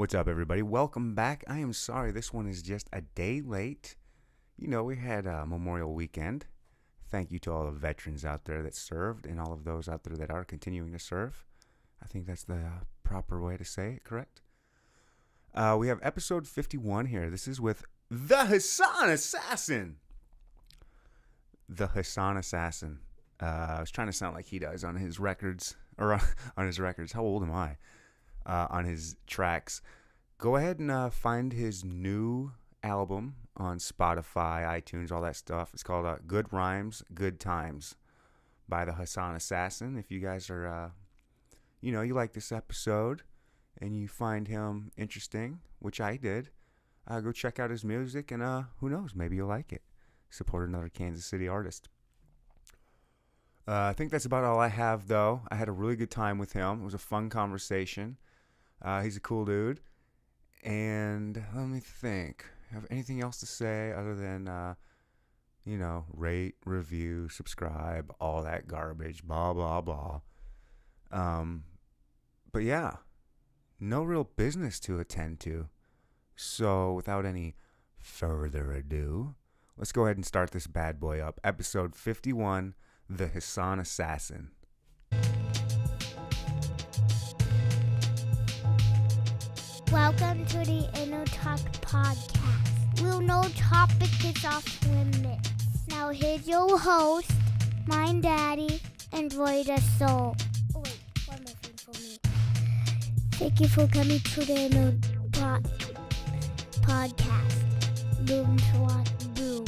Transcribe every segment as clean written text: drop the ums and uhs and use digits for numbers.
What's up, everybody? Welcome back. I am sorry this one is just a day late. You know, we had a Memorial Weekend. Thank you to all the veterans out there that served and all of those out there that are continuing to serve. I think that's the proper way to say it, correct? We have episode 51 here. This is with the Hassan Assassin. The Hassan Assassin. I was trying to sound like he does on his records, or on his records. How old am I? On his tracks. Go ahead and find his new album on Spotify, iTunes, all that stuff. It's called Good Rhymes, Good Times by the Hassan Assassin. If you guys are, you like this episode and you find him interesting, which I did, go check out his music and who knows, maybe you'll like it. Support another Kansas City artist. I think that's about all I have, though. I had a really good time with him. It was a fun conversation. He's a cool dude. And let me think. Have anything else to say other than, rate, review, subscribe, all that garbage, blah, blah, blah. But yeah, no real business to attend to. So without any further ado, let's go ahead and start this bad boy up. Episode 51, The Hassan Assassin. Welcome to the Inner Talk Podcast. We'll no topic is off limits. Now here's your host, my daddy, Enjoy the Soul. Oh wait, one more thing for me. Thank you for coming to the Inner Talk Podcast. Boom, swat, boom.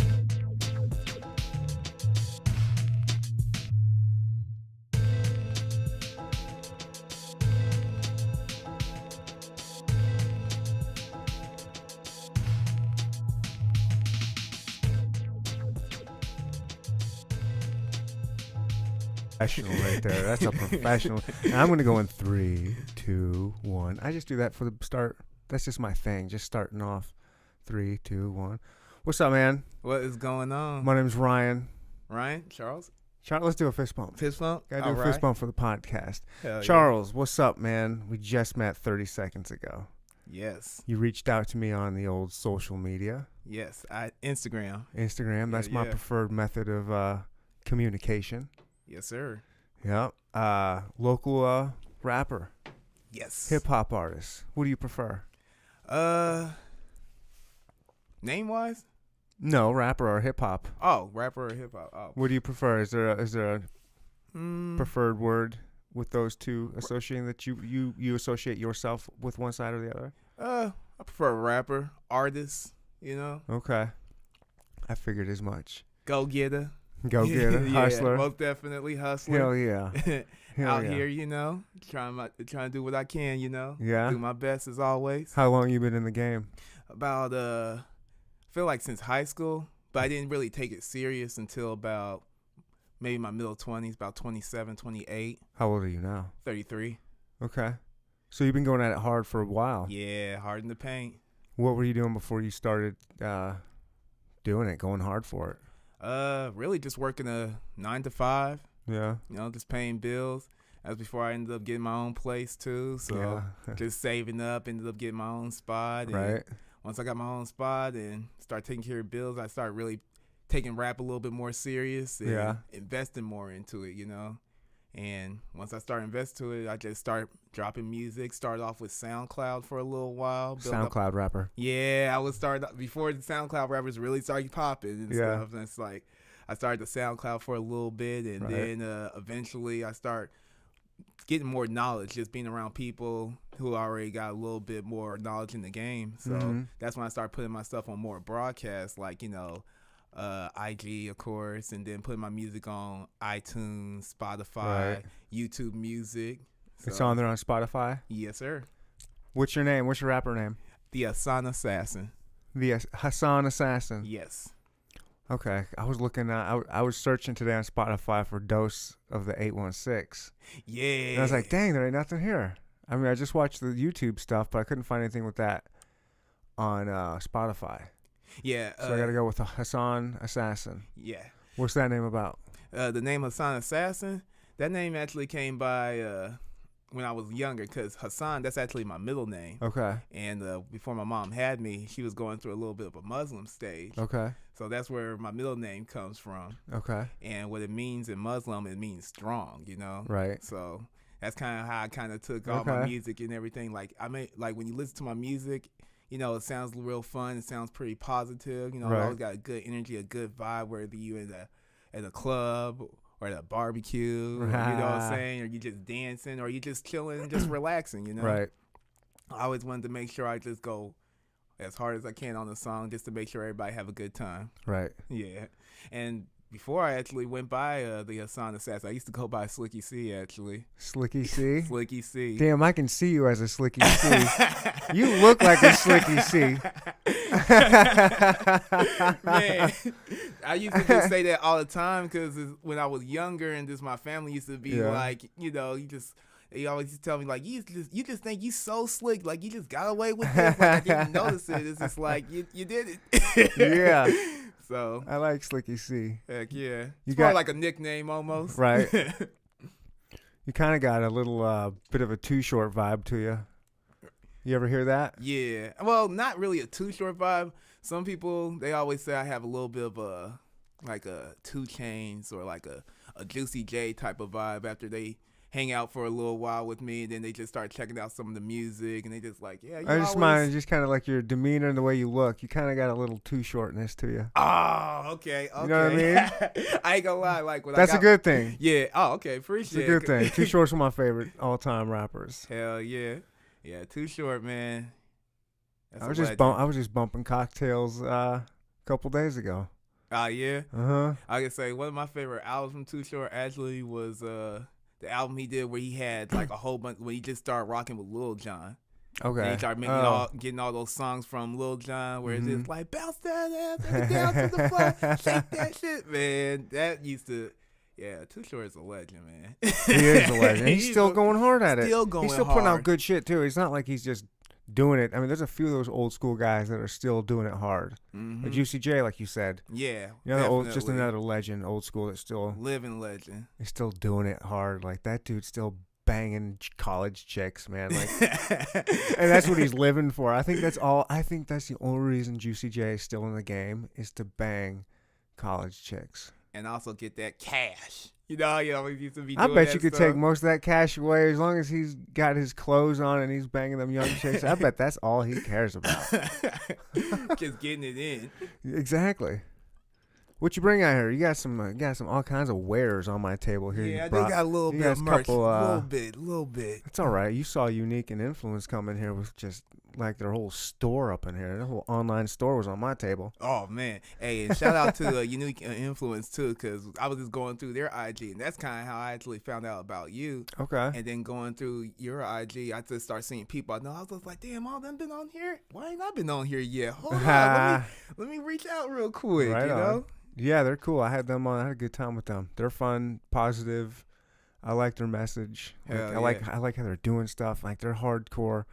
Professional right there. That's a professional. And I'm going to go in 3, 2, 1. I just do that for the start. That's just my thing. Just starting off. 3, 2, 1. What's up, man? What is going on? My name's Ryan. Ryan? Charles? Let's do a fist bump. Fist bump? Gotta do a fist bump for the podcast. Hell Charles, what's up, man? We just met 30 seconds ago. Yes. You reached out to me on the old social media. Yes. Instagram. That's my preferred method of communication. Yes, sir. Yep. Local rapper. Yes. Hip-hop artist. What do you prefer? Name-wise? No, rapper or hip-hop. Oh, rapper or hip-hop. Oh. What do you prefer? Is there a preferred word with those two associating that you associate yourself with one side or the other? I prefer rapper, artist, Okay. I figured as much. Go-getter. Go get it, hustler. Most definitely hustler. Hell yeah. Out here, trying to do what I can, Yeah. Do my best as always. How long you been in the game? About I feel like since high school, but I didn't really take it serious until about maybe my middle 20s, about 27, 28. How old are you now? 33. Okay. So you've been going at it hard for a while. Yeah, hard in the paint. What were you doing before you started doing it, going hard for it? Really just working a 9 to 5. Yeah. Just paying bills. That was before I ended up getting my own place too. So just saving up, ended up getting my own spot. And right. Once I got my own spot and started taking care of bills, I started really taking rap a little bit more serious and investing more into it, And once I started investing to it, I just started dropping music. Started off with SoundCloud for a little while. SoundCloud rapper. Yeah, I was started before the SoundCloud rappers really started popping and stuff. And it's like I started the SoundCloud for a little bit, and then eventually I start getting more knowledge, just being around people who already got a little bit more knowledge in the game. So that's when I started putting my stuff on more broadcasts, like IG, of course, and then putting my music on iTunes, Spotify, YouTube Music. So, it's on there on Spotify? Yes, sir. What's your name? What's your rapper name? The Hassan Assassin. The Hassan Assassin. Yes. Okay. I was looking I was searching today on Spotify for Dose of the 816. Yeah. And I was like, dang, there ain't nothing here. I mean, I just watched the YouTube stuff, but I couldn't find anything with that on Spotify. Yeah. So I got to go with the Hassan Assassin. Yeah. What's that name about? The name Hassan Assassin, that name actually came by when I was younger, because Hassan, that's actually my middle name. Okay. And before my mom had me, she was going through a little bit of a Muslim stage. Okay. So that's where my middle name comes from. Okay. And what it means in Muslim, it means strong, you know? Right. So that's kind of how I kind of took all my music and everything. Like, like when you listen to my music, you know, it sounds real fun. It sounds pretty positive. You know, I always got a good energy, a good vibe, whether you in a club or at a barbecue, or, you know what I'm saying? Or you just dancing, or you just chilling and just relaxing, you know? Right. I always wanted to make sure I just go as hard as I can on the song just to make sure everybody have a good time. Right. Yeah. And before I actually went by the Hassan Assassin, I used to go by Slicky C, actually. Slicky C? Slicky C. Damn, I can see you as a Slicky C. You look like a Slicky C. Man, I used to just say that all the time because when I was younger and just my family used to be like, you know, they always used to tell me, like, you just think you so slick, like, you just got away with this. Like, I didn't notice it. It's just like, you did it. Yeah. So I like Slicky C. Heck yeah. You It's more like a nickname almost. Right. You kind of got a little bit of a Too Short vibe to you. You ever hear that? Yeah. Well, not really a Too Short vibe. Some people, they always say I have a little bit of a 2 Chainz or like a Juicy J type of vibe after they hang out for a little while with me, and then they just start checking out some of the music, and they just like, yeah. I just mind just kind of like your demeanor and the way you look. You kind of got a little Too Shortness to you. Oh, okay. You know what I mean? I ain't gonna lie. Like when that's a good thing. Yeah. Oh, okay. Appreciate it. It's a good thing. Too Short's one of my favorite all-time rappers. Hell yeah. Yeah, Too Short, man. That's I was just bumping Cocktails a couple days ago. Oh, yeah? Uh-huh. I can say one of my favorite albums from Too Short actually was the album he did where he had like a whole bunch, when he just started rocking with Lil Jon. Okay. And he started making getting all those songs from Lil Jon where it's just like, bounce that ass, take it down to the floor, shake that shit, man. That used to... Yeah, Too Short is a legend, man. He is a legend. He's still going hard at it. He's still putting out good shit, too. It's not like he's just doing it. I mean, there's a few of those old school guys that are still doing it hard. Mm-hmm. Like Juicy J, like you said. Yeah, you know, just another legend, old school that's still... living legend. He's still doing it hard. Like, that dude's still banging college chicks, man. Like, and that's what he's living for. I think that's the only reason Juicy J is still in the game is to bang college chicks. And also get that cash. You know, he always used to be I doing bet that you could stuff. take most of that cash away as long as he's got his clothes on and he's banging them young chicks. I bet that's all he cares about. Just getting it in. Exactly. What you bring out here? You got some all kinds of wares on my table here. Yeah, I do got a little bit of merch. A little bit. It's all right. You saw Unique and Influence come in here with just like their whole store up in here. Their whole online store was on my table. Oh, man. Hey, and shout out to Unique Influence, too, because I was just going through their IG, and that's kind of how I actually found out about you. Okay. And then going through your IG, I just started seeing people I know. I was just like, damn, all them been on here? Why ain't I been on here yet? Hold on. Let me reach out real quick, right you know? Yeah, they're cool. I had them on. I had a good time with them. They're fun, positive. I like their message. I like how they're doing stuff. Like they're hardcore.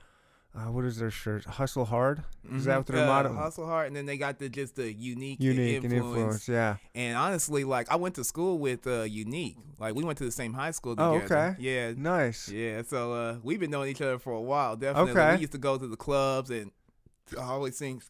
What is their shirt? Hustle hard. Is that what their motto? Hustle hard, and then they got the unique and influence. Yeah. And honestly, like I went to school with Unique. Like we went to the same high school together. Oh, okay. Yeah. Nice. Yeah. So we've been knowing each other for a while. Definitely. Okay. We used to go to the clubs and. I always seen,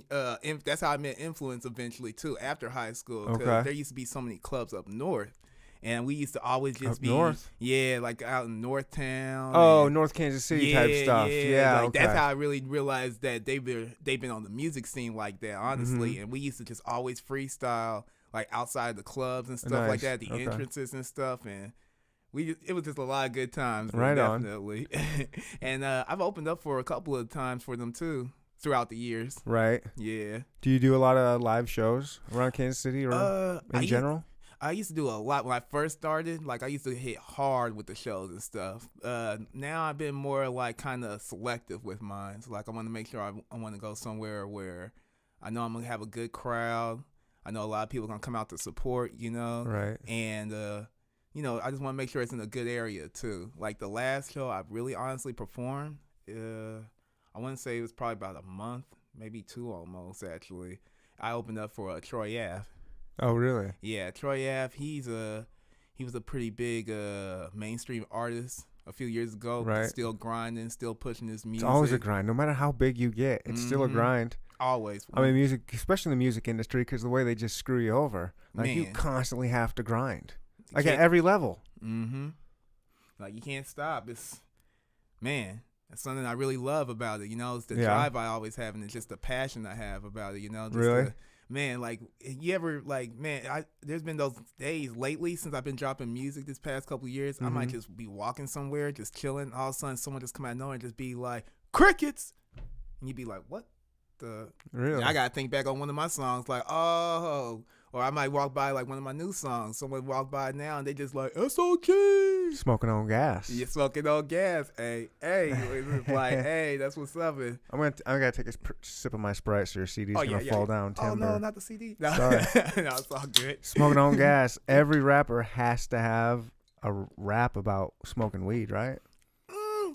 that's how I met Influence eventually too, after high school. Because there used to be so many clubs up north. And we used to always just be north? Yeah, like out in Northtown. Oh, North Kansas City type stuff. Yeah, like, that's how I really realized that they've been on the music scene like that, honestly. And we used to just always freestyle like outside the clubs and stuff like that, the entrances and stuff, and it was just a lot of good times. Right, definitely. And I've opened up for a couple of times for them too throughout the years. Right. Yeah. Do you do a lot of live shows around Kansas City or in general? I used to do a lot when I first started. Like I used to hit hard with the shows and stuff. Now I've been more like kind of selective with mine. So like I want to make sure I want to go somewhere where I know I'm gonna have a good crowd. I know a lot of people are gonna come out to support. You know. Right. And I just want to make sure it's in a good area too. Like the last show I really honestly performed, I want to say it was probably about a month, maybe 2 almost actually. I opened up for Troy Ave. Oh really? Yeah, Troy Ave. He was a pretty big mainstream artist a few years ago. Right. Still grinding, still pushing his music. It's always a grind. No matter how big you get, it's still a grind. Always. I mean, music, especially in the music industry, because the way they just screw you over. Like, you Man. constantly have to grind. Like, at every level. Mm-hmm. Like, you can't stop. It's, man, that's something I really love about it. You know, it's the drive I always have, and it's just the passion I have about it, you know. Just Really? Man, like, you ever, like, man, there's been those days lately since I've been dropping music this past couple of years. I might just be walking somewhere, just chilling. All of a sudden, someone just come out of nowhere and just be like, crickets. And you'd be like, what the? Really? And I got to think back on one of my songs, like, oh. Or I might walk by, like, one of my new songs. Someone walk by now, and they just like, SOG. Smoking on gas. You're smoking on gas. Hey. It's like, hey, that's what's up. I gotta take a sip of my Sprite, so your CD's gonna fall down. Timber. Oh no, not the CD. No, Sorry. no, it's all good. Smoking on gas. Every rapper has to have a rap about smoking weed, right?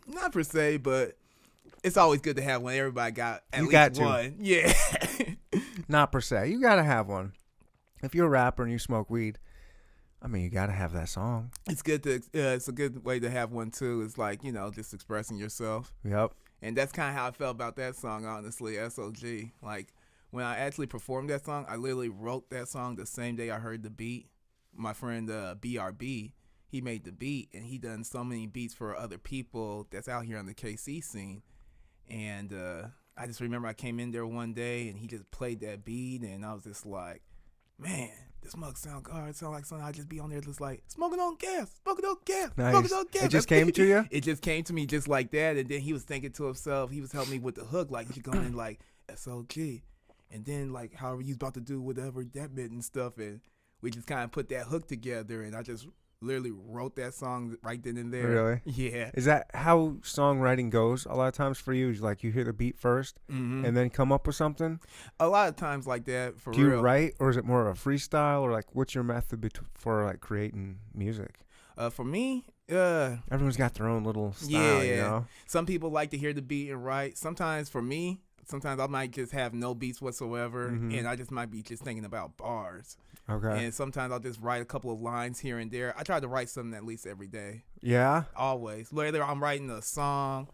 Not per se, but it's always good to have one. Everybody got at least got to. one. Yeah. Not per se. You gotta have one. If you're a rapper and you smoke weed, I mean, you gotta have that song. It's good to. It's a good way to have one too. It's like, you know, just expressing yourself. Yep. And that's kind of how I felt about that song, honestly. SOG. Like, when I actually performed that song, I literally wrote that song the same day I heard the beat. My friend BRB, he made the beat, and he done so many beats for other people that's out here on the KC scene. And I just remember I came in there one day, and he just played that beat, and I was just like, man, this mug sound hard. It sound like something I just be on there just like, smoking on gas. Nice. Smoking on gas. It just came to you? It just came to me just like that. And then he was thinking to himself, he was helping me with the hook, like, he going in like, SOG. And then, like, however he's about to do whatever that meant and stuff. And we just kind of put that hook together. And I just literally wrote that song right then and there. Really? Yeah. Is that how songwriting goes a lot of times for you? Is like you hear the beat 1st and then come up with something? A lot of times like that, for real. Do you write, or is it more of a freestyle, or like what's your method for like creating music? For me, everyone's got their own little style, you know? Some people like to hear the beat and write. Sometimes for me, sometimes I might just have no beats whatsoever, and I just might be just thinking about bars. Okay. And sometimes I'll just write a couple of lines here and there. I try to write something at least every day. Yeah? Always. Whether I'm writing a song,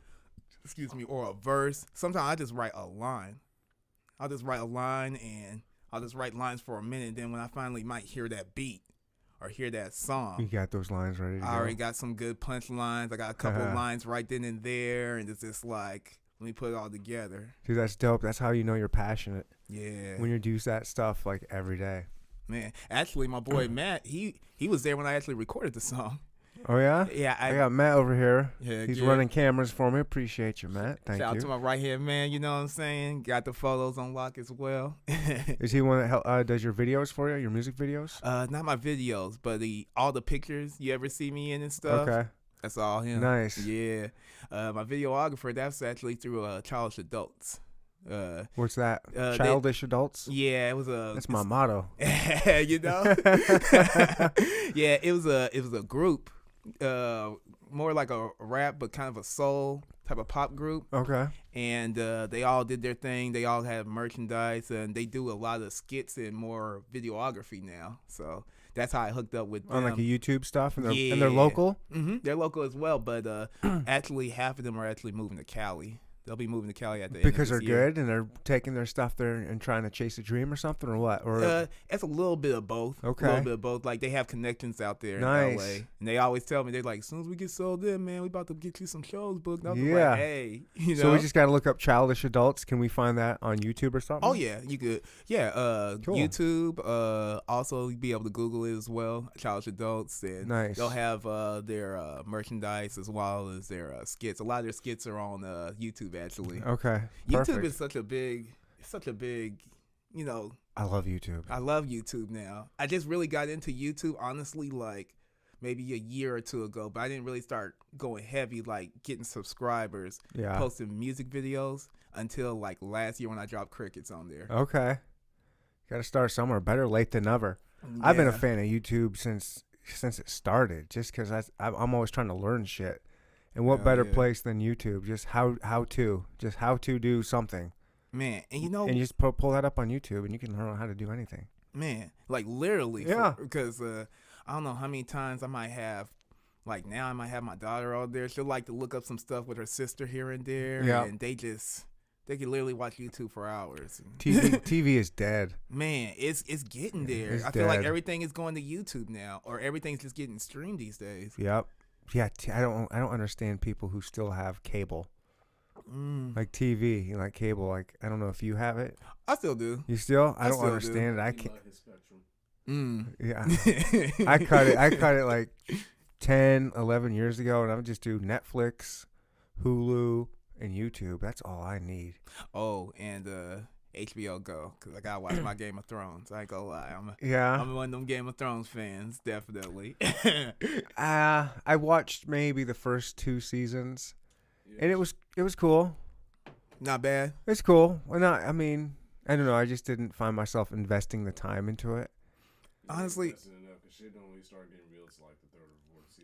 or a verse. Sometimes I just write a line. I'll just write a line, and I'll just write lines for a minute. Then when I finally might hear that beat or hear that song, you got those lines ready to go. I already got some good punch lines. I got a couple of lines right then and there, and it's just like, let me put it all together. Dude, that's dope. That's how you know you're passionate. Yeah. When you do that stuff like every day. Man, actually, my boy Matt, he was there when I actually recorded the song. Oh, yeah? Yeah. I got Matt over here. Yeah, he's running cameras for me. Appreciate you, Matt. Thank you. Shout out to my right-hand man, you know what I'm saying? Got the photos on lock as well. Is he one that does your videos for you, your music videos? Not my videos, but all the pictures you ever see me in and stuff. Okay. That's all him. Nice. Yeah. My videographer, that's actually through Childish Adults. What's that? Childish Adults? Yeah, it was That's my motto. You know? Yeah, it was a group, more like a rap, but kind of a soul type of pop group. Okay. And they all did their thing. They all had merchandise, and they do a lot of skits and more videography now. So that's how I hooked up with them. On like a YouTube stuff, and they're local? Mm-hmm. They're local as well, but actually half of them are actually moving to Cali. They'll be moving to Cali at the end of because this they're year. good and they're taking their stuff there and trying to chase a dream or something, or what? Or it's a little bit of both. Okay. A little bit of both. Like, they have connections out there in Nice. LA. And they always tell me, they're like, as soon as we get sold in, man, we about to get you some shows booked. And I was Yeah. like, hey, you know. So we just got to look up Childish Adults. Can we find that on YouTube or something? Oh, yeah, you could. Yeah, Cool. YouTube. Also, you'd be able to Google it as well, Childish Adults. And Nice. they'll have their merchandise as well as their skits. A lot of their skits are on YouTube, actually. Okay. YouTube Perfect. is such a big, you know. I love YouTube. I love YouTube now. I just really got into YouTube, honestly, like maybe a year or two ago, but I didn't really start going heavy, like getting subscribers, Yeah. posting music videos until like last year when I dropped Crickets on there. Okay. Got to start somewhere. Better late than never. I've been a Yeah. fan of YouTube since it started, just because I'm always trying to learn shit. And what Hell better yeah. place than YouTube? Just how to do something. Man, and you know, And you just pull that up on YouTube, and you can learn how to do anything. man, like literally. Yeah. Because I don't know how many times I might have Like now I might have my daughter on there. She'll like to look up some stuff with her sister here and there. Yeah. And they can literally watch YouTube for hours. TV is dead. Man, it's getting there. It's I feel like dead. everything is going to YouTube now, or everything's just getting streamed these days. Yep. Yeah, I don't understand people who still have cable. Like TV, like cable. Like I don't know if you have it. I still do. You still? I don't still understand do. it. I can't. Yeah. Yeah. I cut it like 10, 11 years ago, and I would just do Netflix, Hulu, and YouTube. That's all I need. Oh, and HBO Go, because I gotta watch my Game of Thrones. I ain't gonna lie, Yeah. I'm one of them Game of Thrones fans, definitely. I watched maybe the first 2 seasons, and it was cool. Not bad. It's cool. Well, I mean, I don't know. I just didn't find myself investing the time into it. Honestly,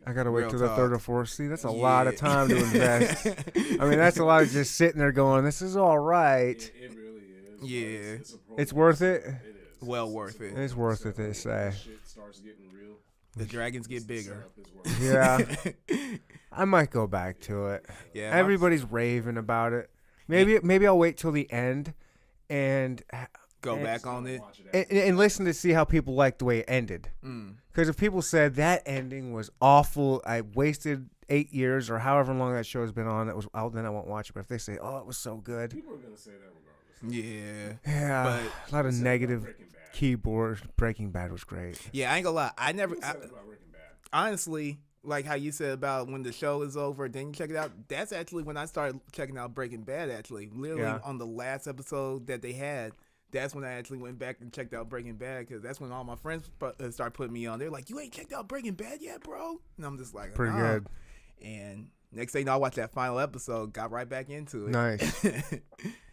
I gotta wait Real till the talk. 3rd or 4th. See, that's a lot of time to invest. I mean, that's a lot of just sitting there going, "This is all right." It really is. Yeah. It's worth it. It is. Well worth it. It's worth it, they say. Shit starts getting real. The dragons get bigger. Yeah, I might go back to it. Yeah. Everybody's raving about it. Maybe I'll wait till the end and Go back on it. and listen to see how people like the way it ended. Because if people said that ending was awful, I wasted 8 years or however long that show has been on, then I won't watch it. But if they say, "Oh, it was so good," People are gonna say that regardless. Yeah. yeah, But a lot of negative Breaking Bad. keyboards. Breaking Bad was great. Yeah, I ain't gonna lie. I never. People said that about Breaking Bad. Honestly, like how you said about when the show is over, then you check it out. That's actually when I started checking out Breaking Bad. Actually, literally Yeah. on the last episode that they had. That's when I actually went back and checked out Breaking Bad, because that's when all my friends started putting me on. They're like, "You ain't checked out Breaking Bad yet, bro?" And I'm just like, Pretty "Nah." good. And next thing you know, I watched that final episode, got right back into it. Nice.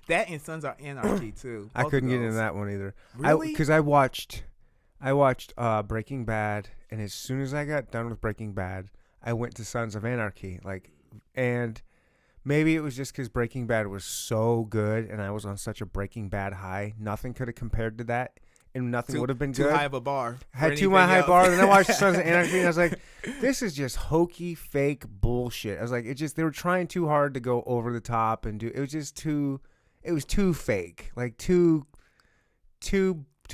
That and Sons of Anarchy too. I Both couldn't of get into those. that one either. Really? Because I watched Breaking Bad, and as soon as I got done with Breaking Bad, I went to Sons of Anarchy. And maybe it was just because Breaking Bad was so good, and I was on such a Breaking Bad high. Nothing could have compared to that, and nothing would have been Too good. high of a bar. I had for too high anything bar, else. and then I watched Sons of Anarchy, and I was like, "This is just hokey, fake bullshit." I was like, they were trying too hard to go over the top and do. It was just too. It was too fake, like too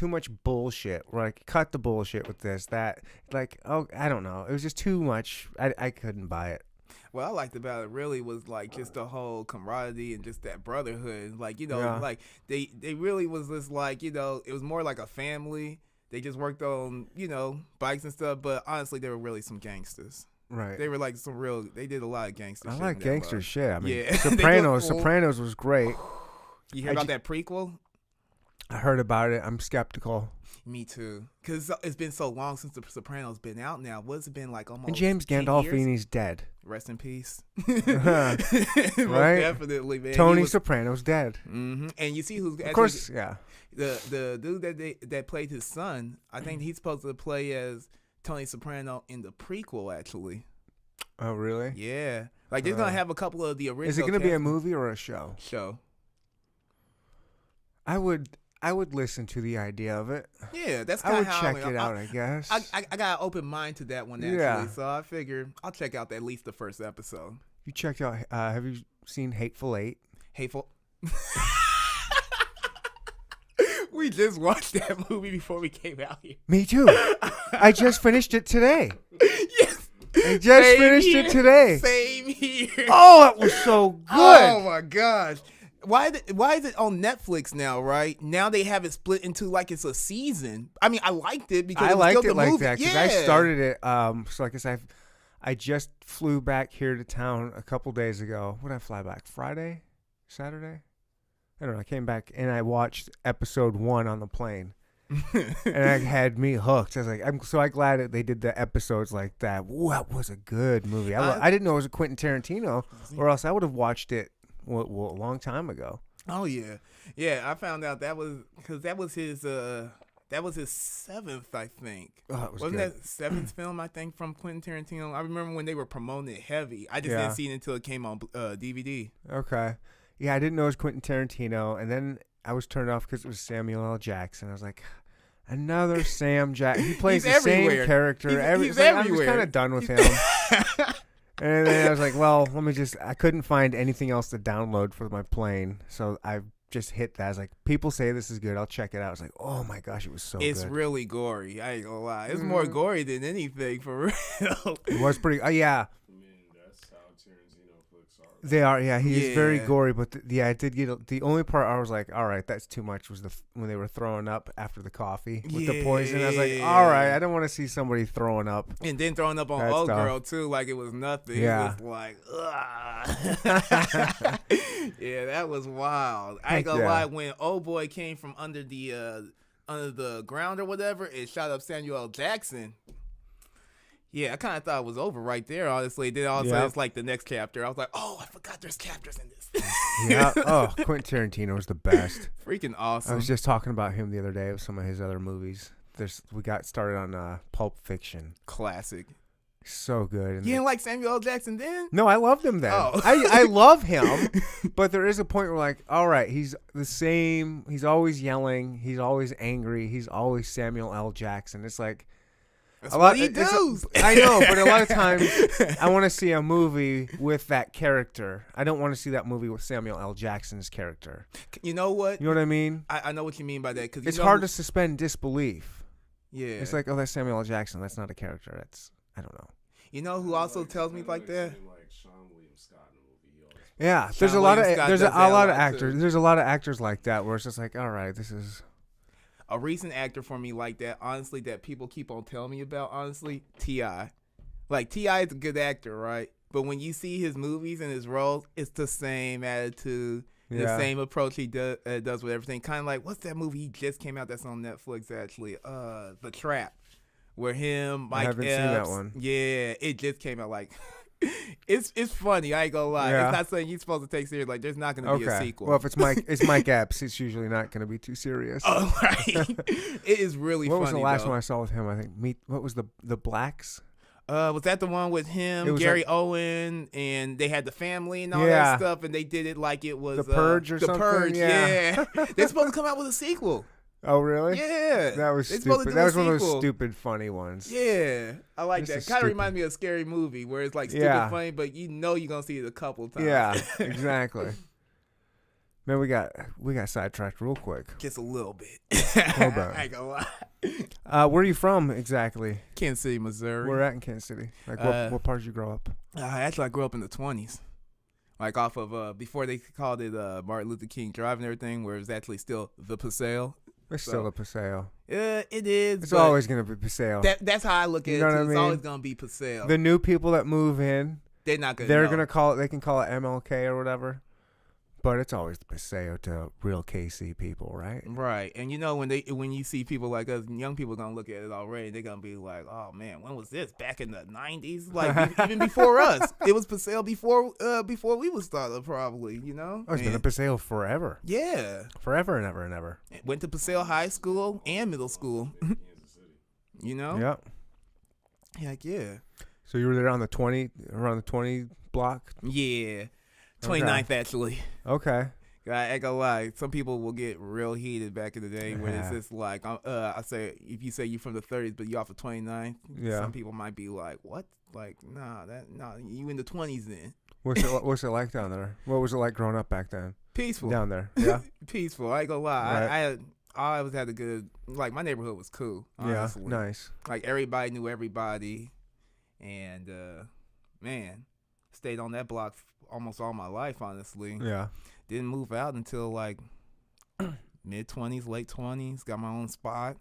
much bullshit. Like, cut the bullshit with this, that. Like, oh, I don't know. It was just too much. I couldn't buy it. What I liked about it really was like just the whole camaraderie and just that brotherhood. Like, you know, Yeah. like they really was just like, you know, it was more like a family. They just worked on, you know, bikes and stuff. But honestly, they were really some gangsters. Right. They were like they did a lot of gangster I shit. like in that gangster book. shit. I mean, Yeah. Sopranos. They go- Sopranos was great. You hear I about that prequel? I heard about it. I'm skeptical. Me too. Because it's been so long since The Sopranos been out now. What's it been like almost And James 10 years? Gandolfini's dead. Rest in peace. Uh-huh. Most Right? definitely, man. Tony Soprano's dead. Mm-hmm. And you see who's Of course, yeah. the dude that played his son. I think he's supposed to play as Tony Soprano in the prequel. Actually, Oh, really? yeah. Like they're gonna have a couple of the original. Is it going to be a cast movie or a show? show? I would listen to the idea of it. Yeah, that's I kind would of how check it out, I guess. I got an open mind to that one actually. Yeah. So I figured I'll check out at least the first episode. You checked out, have you seen Hateful Eight? Hateful. We just watched that movie before we came out here. Me too. I just finished it today. Yes. I just Same finished here. it today. Same here. Oh, it was so good. Oh my gosh. Why is it on Netflix now, right? Now they have it split into like it's a season. I mean, I liked it because I it was liked still it the like movie. that because yeah. I started it. So I guess I just flew back here to town a couple days ago. When did I fly back? Friday? Saturday? I don't know. I came back and I watched episode 1 on the plane. And it had me hooked. I was like, I'm so glad that they did the episodes like that. Ooh, that was a good movie. I didn't know it was a Quentin Tarantino, or else I would have watched it a long time ago. Oh yeah, yeah. I found out that was because that was his 7th, I think. Oh, it was Wasn't good. that 7th film? I think from Quentin Tarantino. I remember when they were promoting it heavy. I just Yeah. didn't see it until it came on DVD. Okay. Yeah, I didn't know it was Quentin Tarantino, and then I was turned off because it was Samuel L. Jackson. I was like, another Sam Jack. He plays He's the same everywhere. character. He's it's like, I'm just everywhere. kind of done with him. And then I was like, well, I couldn't find anything else to download for my plane. So I just hit that. I was like, people say this is good. I'll check it out. I was like, oh my gosh, it was so It's good. really gory. I ain't gonna lie. It's more gory than anything for real. It was pretty, yeah. I mean, that's how Tarantino flicks are. They are, yeah. He is very Yeah. gory, but I did get the only part I was like, all right, that's too much. Was when they were throwing up after the coffee with the poison. I was like, all right, I don't want to see somebody throwing up. And then throwing up on That's old tough. girl too, like it was nothing. Yeah. It was like, yeah, that was wild. I ain't gonna Yeah. lie. When old boy came from under the ground or whatever, it shot up Samuel L. Jackson. Yeah, I kind of thought it was over right there, honestly. Then all of a sudden, it's like the next chapter. I was like, oh, I forgot there's chapters in this. Yeah. Oh, Quentin Tarantino was the best. Freaking I awesome. was just talking about him the other day with some of his other movies. We got started on Pulp Fiction. Classic. So good. And You didn't like Samuel L. Jackson then? no, I loved him then. Oh. I love him, but there is a point where like, all right, he's the same. He's always yelling. He's always angry. He's always Samuel L. Jackson. It's like That's what he does. I know, but a lot of times I want to see a movie with that character. I don't want to see that movie with Samuel L. Jackson's character. You know what? You know what I mean? I know what you mean by that. Cause It's hard to suspend disbelief. Yeah. It's like, oh, that's Samuel L. Jackson. That's not a character. That's, I don't know. You know who also tells me like that? Like Sean William Scott in the movie. He always Yeah, Sean there's a lot of William Scott there's a does that a lot of lot, actors. too. There's a lot of actors like that where it's just like, all right, this is A recent actor for me like that, honestly, that people keep on telling me about, honestly, T.I. Like, T.I. is a good actor, right? But when you see his movies and his roles, it's the same attitude, the Yeah. same approach he does with everything. Kind of like, what's that movie he just came out that's on Netflix, actually? The Trap. Where him, Mike haven't seen that Epps- one. Yeah, it just came out like... it's funny, I ain't gonna lie. Yeah. It's not something you're supposed to take serious. Like, there's not gonna be a okay. sequel. Well, if it's Mike Epps, it's usually not going to be too serious. Oh, right. It is really what funny, was the last though. one I saw with him? I think what was the Blacks? Was that the one with It him, was Gary Owen, and they had the family and all Yeah. that stuff, and they did it like it was The Purge or the something? Purge, Yeah. They're supposed to come out with a sequel. Oh, really? Yeah, That was They're supposed to stupid. do That a was one of those sequel. stupid, funny ones. Yeah, I like Just that. a Kind of stupid- reminds me of a Scary Movie where it's like stupid Yeah. funny, but you know you're gonna see it a couple times. Yeah, exactly. Man, we got sidetracked real quick. Just a little bit. Hold on. I ain't gonna lie. Where are you from exactly? Kansas City, Missouri. We're at in Kansas City. Like, what part did you grow up? Actually, I grew up in the 20s. Like off of before they called it Martin Luther King Drive and everything, where it was actually still the Paseo. It's So- still a Paseo. It is. It's but always going to be Paseo. that's how I look at You it. know what Too. I It's mean? always gonna be Paseo. The new people that move in, They're not gonna. they're know. going to call it, they can call it MLK or whatever. But it's always the Paseo to real KC people, right? Right, and you know when you see people like us, young people gonna look at it already. They're gonna be like, "Oh man, when was this? Back in the '90s? Like even before us? It was Paseo before we was started, probably. You know? Oh, it's been a And- Paseo forever. yeah. Forever and ever and ever. Went to Paseo High School and middle school. Kansas City. You know? Yep. Heck yeah. So you were there on around the 20 block? Yeah. 29th actually. Okay. I ain't gonna lie. Some people will get real heated back in the day when it's Yeah. just like, I say, if you say you from the 30s but you off of 29th, Yeah. some people might be like, what? Like, nah, you in the 20s then. What's it like down there? What was it like growing up back then? Peaceful. Down there. Yeah. Peaceful. I ain't gonna lie. Right. I always had a good, like, my neighborhood was cool, Yeah. honestly. Nice. Like, everybody knew everybody. And, man, stayed on that block almost all my life, honestly. Yeah. Didn't move out until like mid-20s, late 20s. Got my own spot.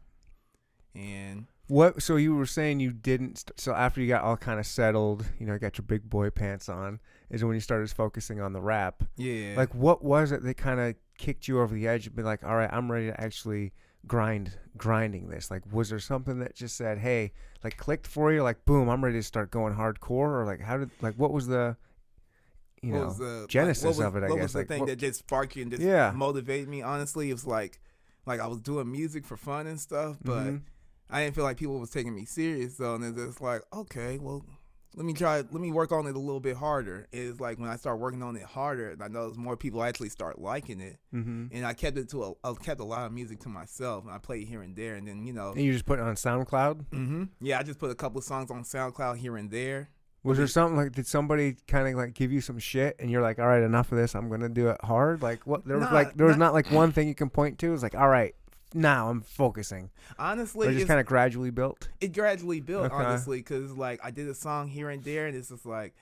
And What? So you were saying you didn't. So after you got all kind of settled, got your big boy pants on, is when you started focusing on the rap. yeah. Like, what was it that kind of kicked you over the edge and be like, all right, I'm ready to actually grinding this? Like, was there something that just said, hey, like clicked for you? Like, boom, I'm ready to start going hardcore? Or like, what was the, what was the genesis what of it? I what guess was the like, thing what- that just sparked you and just Yeah. motivated me? Honestly, it was like I was doing music for fun and stuff, but Mhm. I didn't feel like people was taking me serious though. And it's just like, okay, well, let me work on it a little bit harder. It's like when I start working on it harder, I notice more people actually start liking it. Mm-hmm. And I kept a lot of music to myself, and I played here and there, and then And you just put it on SoundCloud? Mm-hmm. Yeah, I just put a couple of songs on SoundCloud here and there. Was there something like, did somebody kind of like give you some shit and you're like, all right, enough of this, I'm going to do it hard? Like what, there was not like one thing you can point to. It's like, all right, now I'm focusing. Honestly, it just kind of gradually built. It gradually built, Okay. honestly, because like I did a song here and there, and it's just like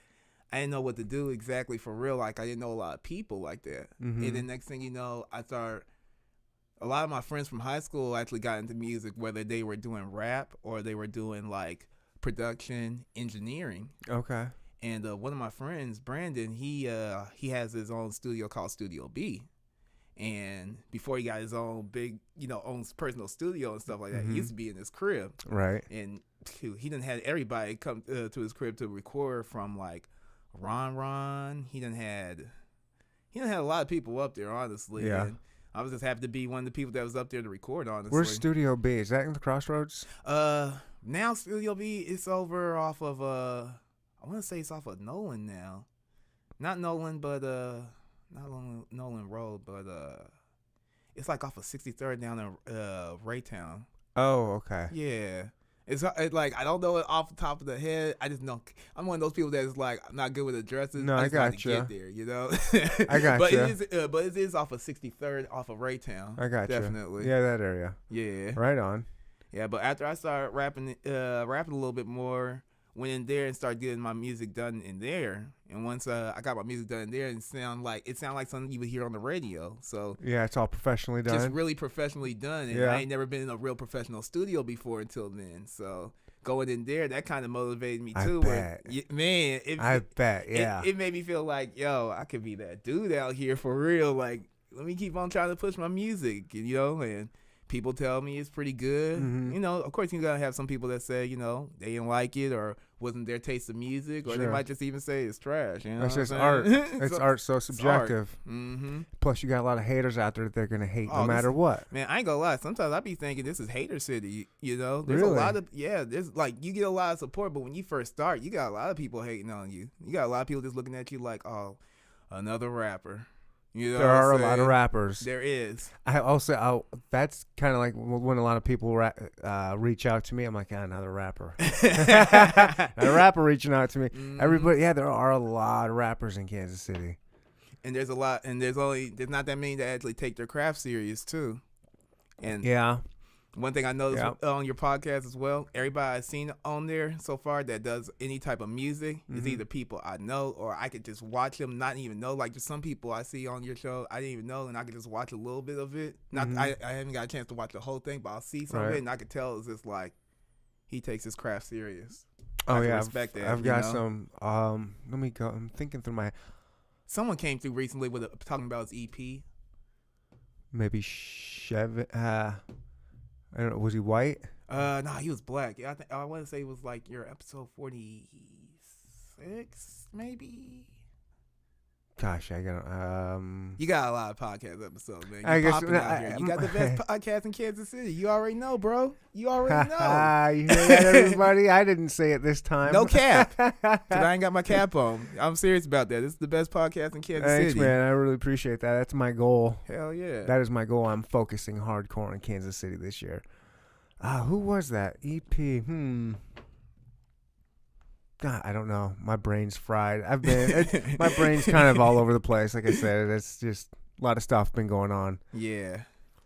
I didn't know what to do exactly for real. Like I didn't know a lot of people like that. Mm-hmm. And then next thing you know, a lot of my friends from high school actually got into music, whether they were doing rap or they were doing like production engineering. Okay. And one of my friends, Brandon, he has his own studio called Studio B. And before he got his own big, own personal studio and stuff like that, Mm-hmm. he used to be in his crib. Right. And he done had everybody come to his crib to record, from like Ron. He done had a lot of people up there, honestly. Yeah. And I was just happy to be one of the people that was up there to record, honestly. Where's Studio B? Is that in the Crossroads? Now Studio B is over off of I want to say it's off of Nolan now. Not Nolan, but not Nolan Road, but it's like off of 63rd down in Raytown. Oh, okay. Yeah. It's like I don't know it off the top of the head. I just know I'm one of those people that's like I'm not good with addresses. No, I just know how got to you. get there, I got but you. It is off of 63rd, off of Raytown. I got you. Definitely. Yeah, that area. Yeah. Right on. Yeah, but after I started rapping a little bit more, went in there and started getting my music done in there. And once I got my music done in there, it sounded like something you would hear on the radio. So yeah, it's all professionally done. just really professionally done. And Yeah. I ain't never been in a real professional studio before until then. So going in there, that kind of motivated me too. I bet. Yeah. It made me feel like, yo, I could be that dude out here for real. Like, let me keep on trying to push my music, and people tell me it's pretty good. Mm-hmm. Of course, you gotta have some people that say, they didn't like it or wasn't their taste of music, or they Sure. might just even say it's trash. It's just what art. I'm saying? It's art, so subjective. Mm-hmm. Plus, you got a lot of haters out there that they're gonna hate no matter what. Man, I ain't gonna lie. Sometimes I be thinking this is hater city. There's Really? a lot of there's like you get a lot of support, but when you first start, you got a lot of people hating on you. You got a lot of people just looking at you like, oh, another rapper. There are a lot of rappers. There is. I also, that's kind of like when a lot of people reach out to me. I'm like, another rapper. Another rapper reaching out to me. Mm-hmm. Everybody, there are a lot of rappers in Kansas City. And there's a lot, and there's not that many that actually take their craft serious too. And yeah, one thing I noticed on your podcast as well, everybody I've seen on there so far that does any type of music is either people I know or I could just watch them, not even know. Like just some people I see on your show I didn't even know, and I could just watch a little bit of it. Not I haven't got a chance to watch the whole thing, but I'll see some of it, and I could tell it's just like he takes his craft serious. Oh I yeah, respect that. I've got some. Let me go. I'm thinking through my. Someone came through recently with talking about his EP. Maybe Chevy. I don't know. Was he white? No, he was black. Yeah, I want to say it was like your episode 46, maybe. Gosh, I got. You got a lot of podcast episodes, man. I guess out here. You got the best podcast in Kansas City. You already know, bro. You already know. You hear that, everybody? I didn't say it this time. No cap. 'Cause I ain't got my cap on. I'm serious about that. This is the best podcast in Kansas Thanks, City. man. I really appreciate that. That's my goal. Hell yeah. That is my goal. I'm focusing hardcore on Kansas City this year. Who was that? EP. God, I don't know. My brain's fried. My brain's kind of all over the place. Like I said, it's just a lot of stuff been going on. Yeah.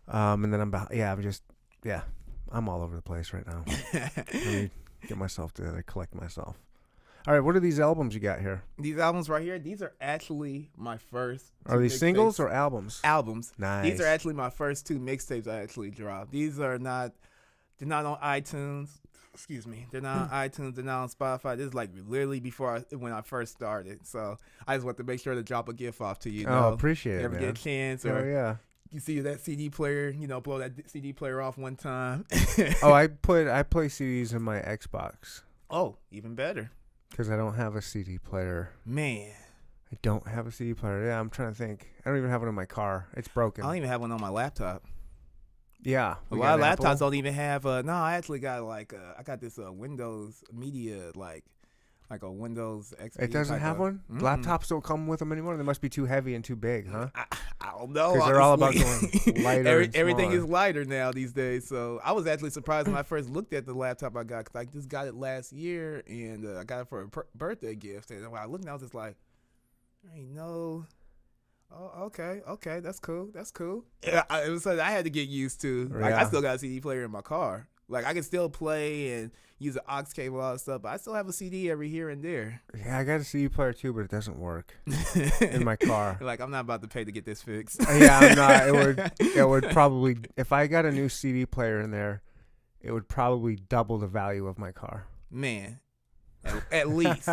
And then I'm all over the place right now. Let me get myself together, collect myself. All right, what are these albums you got here? These albums right here, these are actually my first. Are these singles or albums? Albums. Nice. These are actually my first 2 mixtapes I actually dropped. They're not on iTunes. Excuse me. They're not on iTunes. They're not on Spotify. This is like literally when I first started. So I just want to make sure to drop a gift off to you. Appreciate it, ever man. get a chance, Oh, or yeah. you see that CD player, blow that CD player off one time. I play CDs in my Xbox. Oh, even better. Because I don't have a CD player. Man. I don't have a CD player. Yeah, I'm trying to think. I don't even have one in my car. It's broken. I don't even have one on my laptop. Yeah. A lot of laptops don't even have. No, I actually got I got this Windows Media Like a Windows XP. It doesn't type have of- one? Mm-mm. Laptops don't come with them anymore? They must be too heavy and too big, huh? I don't know. Because they're all about honestly. going lighter and Everything smaller. is lighter now these days. So I was actually surprised when I first looked at the laptop I got, because I just got it last year and I got it for a birthday gift. And when I looked, I was just like, I ain't know. Oh, okay, that's cool. Yeah, it was something I had to get used to. Like, I Yeah. still got a CD player in my car. Like, I can still play and use an aux cable and all that stuff, but I still have a CD every here and there. Yeah, I got a CD player too, but it doesn't work in my car. Like, I'm not about to pay to get this fixed. Yeah, I'm not. It would probably, if I got a new CD player in there, it would probably double the value of my car. Man, at least,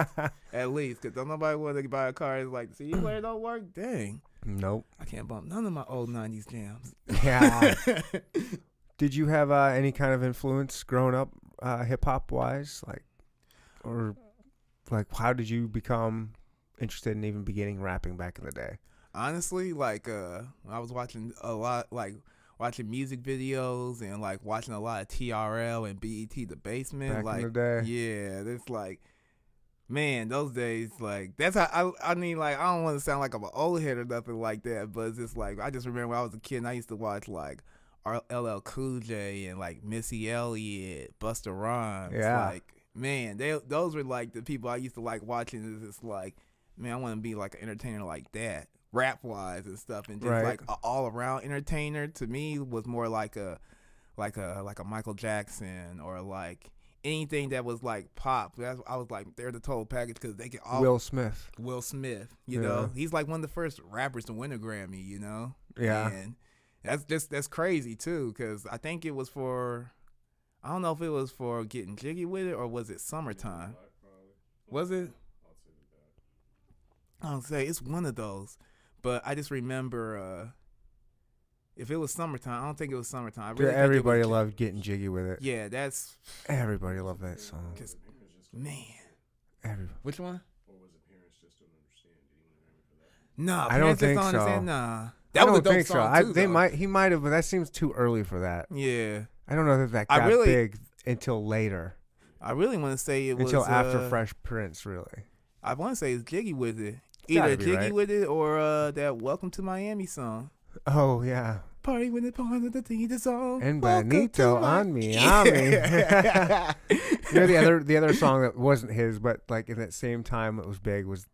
because don't nobody want to buy a car. It's like, the CD player don't work. Dang, Nope. I can't bump none of my old '90s jams. Yeah. Did you have any kind of influence growing up, hip hop wise, or how did you become interested in even beginning rapping back in the day? Honestly, I was watching a lot, watching music videos and watching a lot of TRL and BET The Basement. Back in the day. Yeah, it's man, those days, that's how I mean, I don't want to sound like I'm an old head or nothing like that, but it's just I just remember when I was a kid and I used to watch LL Cool J and Missy Elliott, Busta Rhymes. Yeah. Man, those were the people I used to watching. It's just man, I want to be like an entertainer like that, rap wise and stuff, and just Right. an all around entertainer. To me, was more like a Michael Jackson or anything that was pop. I was they're the total package, because they can all Will Smith. Will Smith, Yeah. know, he's one of the first rappers to win a Grammy, Yeah. and that's crazy too, because I think it was for, I don't know if it was for Getting Jiggy With It or was it Summertime? Was it? I don't say it's one of those, but I just remember if it was Summertime, I don't think it was Summertime. I really think it Everybody was, loved Getting Jiggy With It. Yeah, that's Everybody loved that song. man. Everybody. Which one? Or was it parents just don't understand? Did he win a Grammy for that? No, I don't think so. Understand. Nah, that I was a don't dope think so. song too, though. He might have, but that seems too early for that. Yeah, I don't know that I got really- big until later. I really want to say it was Until after Fresh Prince, really. I want to say it's Jiggy With It. Gotta Either be Jiggy right. With It or that Welcome to Miami song. Oh, yeah. Party with the part of the thing the song. And Welcome Benito to my- on Miami. You know, the other song that wasn't his, but in that same time it was big, was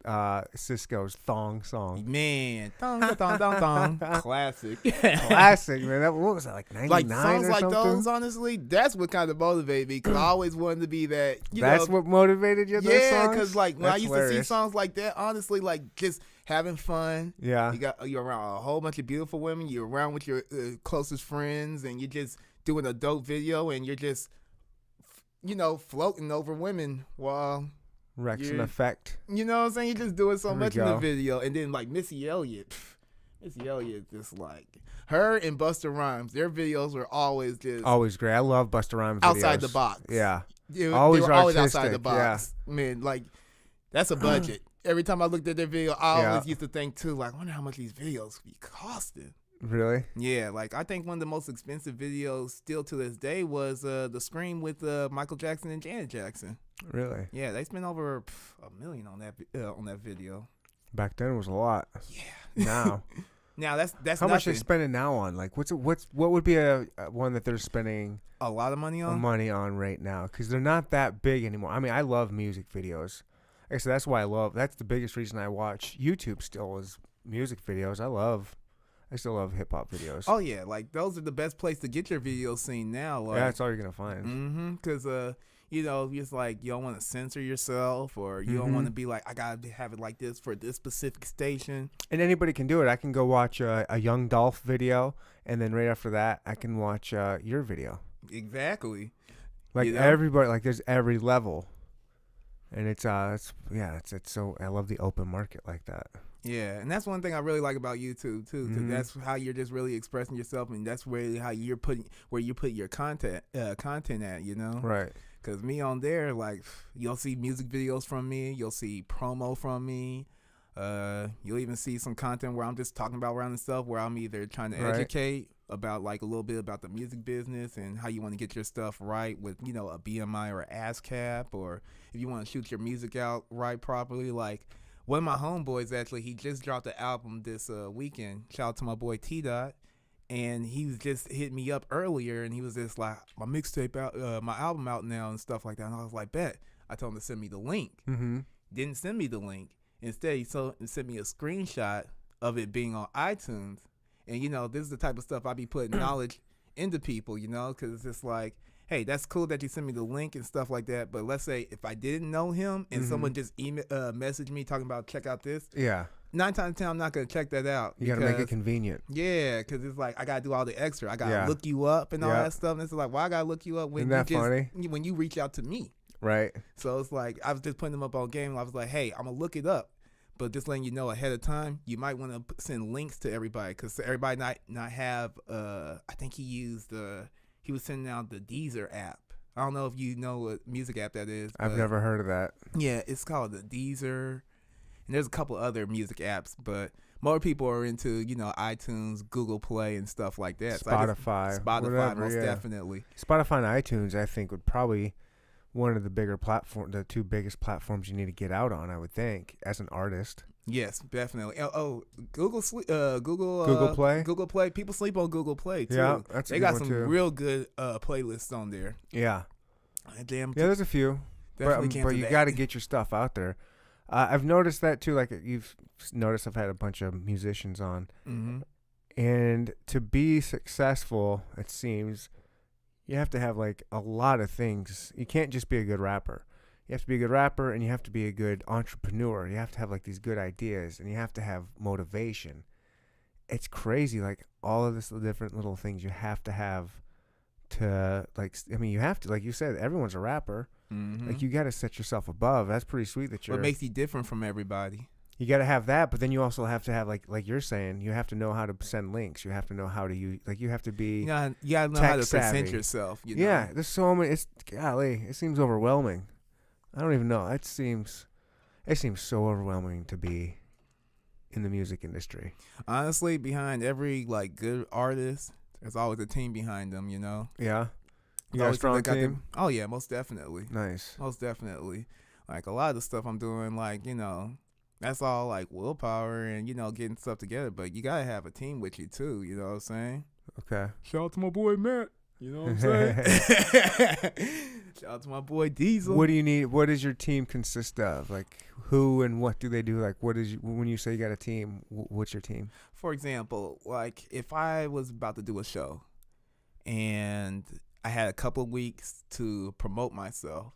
Cisco's Thong song. Man, dong, dong, dong, dong. Classic. Classic, man. What was that, 99 songs or like something? those, honestly, that's what kind of motivated me, because I always wanted to be that. That's what motivated you, those Yeah, songs? because when I That's used to see hilarious. songs like that, honestly, just having fun. Yeah. You're around a whole bunch of beautiful women. You're around with your closest friends, and you're just doing a dope video, and you're just, floating over women while, Rex and Yeah. Effect. you know what I'm saying? You're just doing so There we much in the go. video, and then Missy Elliott. Missy Elliott, just her and Busta Rhymes, their videos were always just Always great. I love Busta Rhymes outside videos. the box. Yeah. They Always were always outside the artistic, box. Man, that's a budget. Every time I looked at their video, I Yeah. always used to think too, I wonder how much these videos be costing. Really? Yeah, I think one of the most expensive videos still to this day was the Scream with Michael Jackson and Janet Jackson. Really? Yeah, they spent over $1 million on that video. Back then it was a lot. Yeah. Now. Now that's How much they nothing. spending now on? What would be a one that they're spending A lot of money on. money on right now? Because they're not that big anymore. I mean, I love music videos. So that's why that's the biggest reason I watch YouTube still is music videos. I still love hip hop videos. Oh yeah, those are the best place to get your videos seen now. Yeah, that's all you're gonna find. Mm-hmm. Because it's you don't want to censor yourself, or you don't want to be I gotta have it like this for this specific station. And anybody can do it. I can go watch a Young Dolph video, and then right after that, I can watch your video. Exactly. Everybody, there's every level, and it's so I love the open market like that. Yeah, and that's one thing I really like about YouTube too, because that's how you're just really expressing yourself, and that's really how you're putting your content at, Right. Because me on there, you'll see music videos from me, you'll see promo from me, you'll even see some content where I'm just talking about random stuff, where I'm either trying to Right. educate about like a little bit about the music business and how you want to get your stuff right with, you know, a BMI or ASCAP, or if you want to shoot your music out right properly. Like one of my homeboys, actually, he just dropped the album this weekend. Shout out to my boy T Dot. And he was just hitting me up earlier, and he was just like, my mixtape out, my album out now and stuff like that. And I was like, bet. I told him to send me the link. Mm-hmm. Didn't send me the link. Instead, he sent me a screenshot of it being on iTunes. And, you know, this is the type of stuff I be putting knowledge into people, you know, because it's just like, hey, that's cool that you sent me the link and stuff like that. But let's say if I didn't know him and someone just messaged me talking about check out this. Yeah. 9 times 10, I'm not going to check that out. You got to make it convenient. Yeah, because it's like I got to do all the extra. I got to look you up and all that stuff. And it's like, why I got to look you up when when you reach out to me? Right. So it's like I was just putting them up on game. I was like, hey, I'm going to look it up. But just letting you know ahead of time, you might want to send links to everybody because everybody not have, I think he was sending out the Deezer app. I don't know if you know what music app that is. I've never heard of that. Yeah, it's called the Deezer. And there's a couple other music apps, but more people are into, you know, iTunes, Google Play, and stuff like that. Spotify. Whatever, most definitely. Spotify and iTunes, I think, would probably one of the bigger the two biggest platforms you need to get out on, I would think, as an artist. Yes, definitely. Google Play. Google Play. People sleep on Google Play too. Yeah, they got some real good playlists on there. Yeah. Damn. Yeah, there's a few. But you got to get your stuff out there. I've noticed that too. Like you've noticed, I've had a bunch of musicians on, and to be successful, it seems you have to have like a lot of things. You can't just be a good rapper. You have to be a good rapper, and you have to be a good entrepreneur. You have to have like these good ideas, and you have to have motivation. It's crazy, like all of this different little things you have to have to like. I mean, you have to, like you said, everyone's a rapper. Like you got to set yourself above. That's pretty sweet that you're. What makes you different from everybody? You got to have that, but then you also have to have like you're saying, you have to know how to send links. You have to know how to use, like you have to be. You got to know how to present yourself. You know? Yeah, there's so many. It's golly, it seems overwhelming. I don't even know. It seems so overwhelming to be in the music industry. Honestly, behind every like good artist, there's always a team behind them. You know. Yeah. You got a strong team? Oh, yeah, most definitely. Nice. Most definitely. Like, a lot of the stuff I'm doing, like, you know, that's all, like, willpower and, you know, getting stuff together. But you got to have a team with you, too. You know what I'm saying? Okay. Shout out to my boy, Matt. You know what I'm saying? Shout out to my boy, Diesel. What do you need? What does your team consist of? Like, who and what do they do? Like, when you say you got a team, what's your team? For example, like, if I was about to do a show and I had a couple of weeks to promote myself.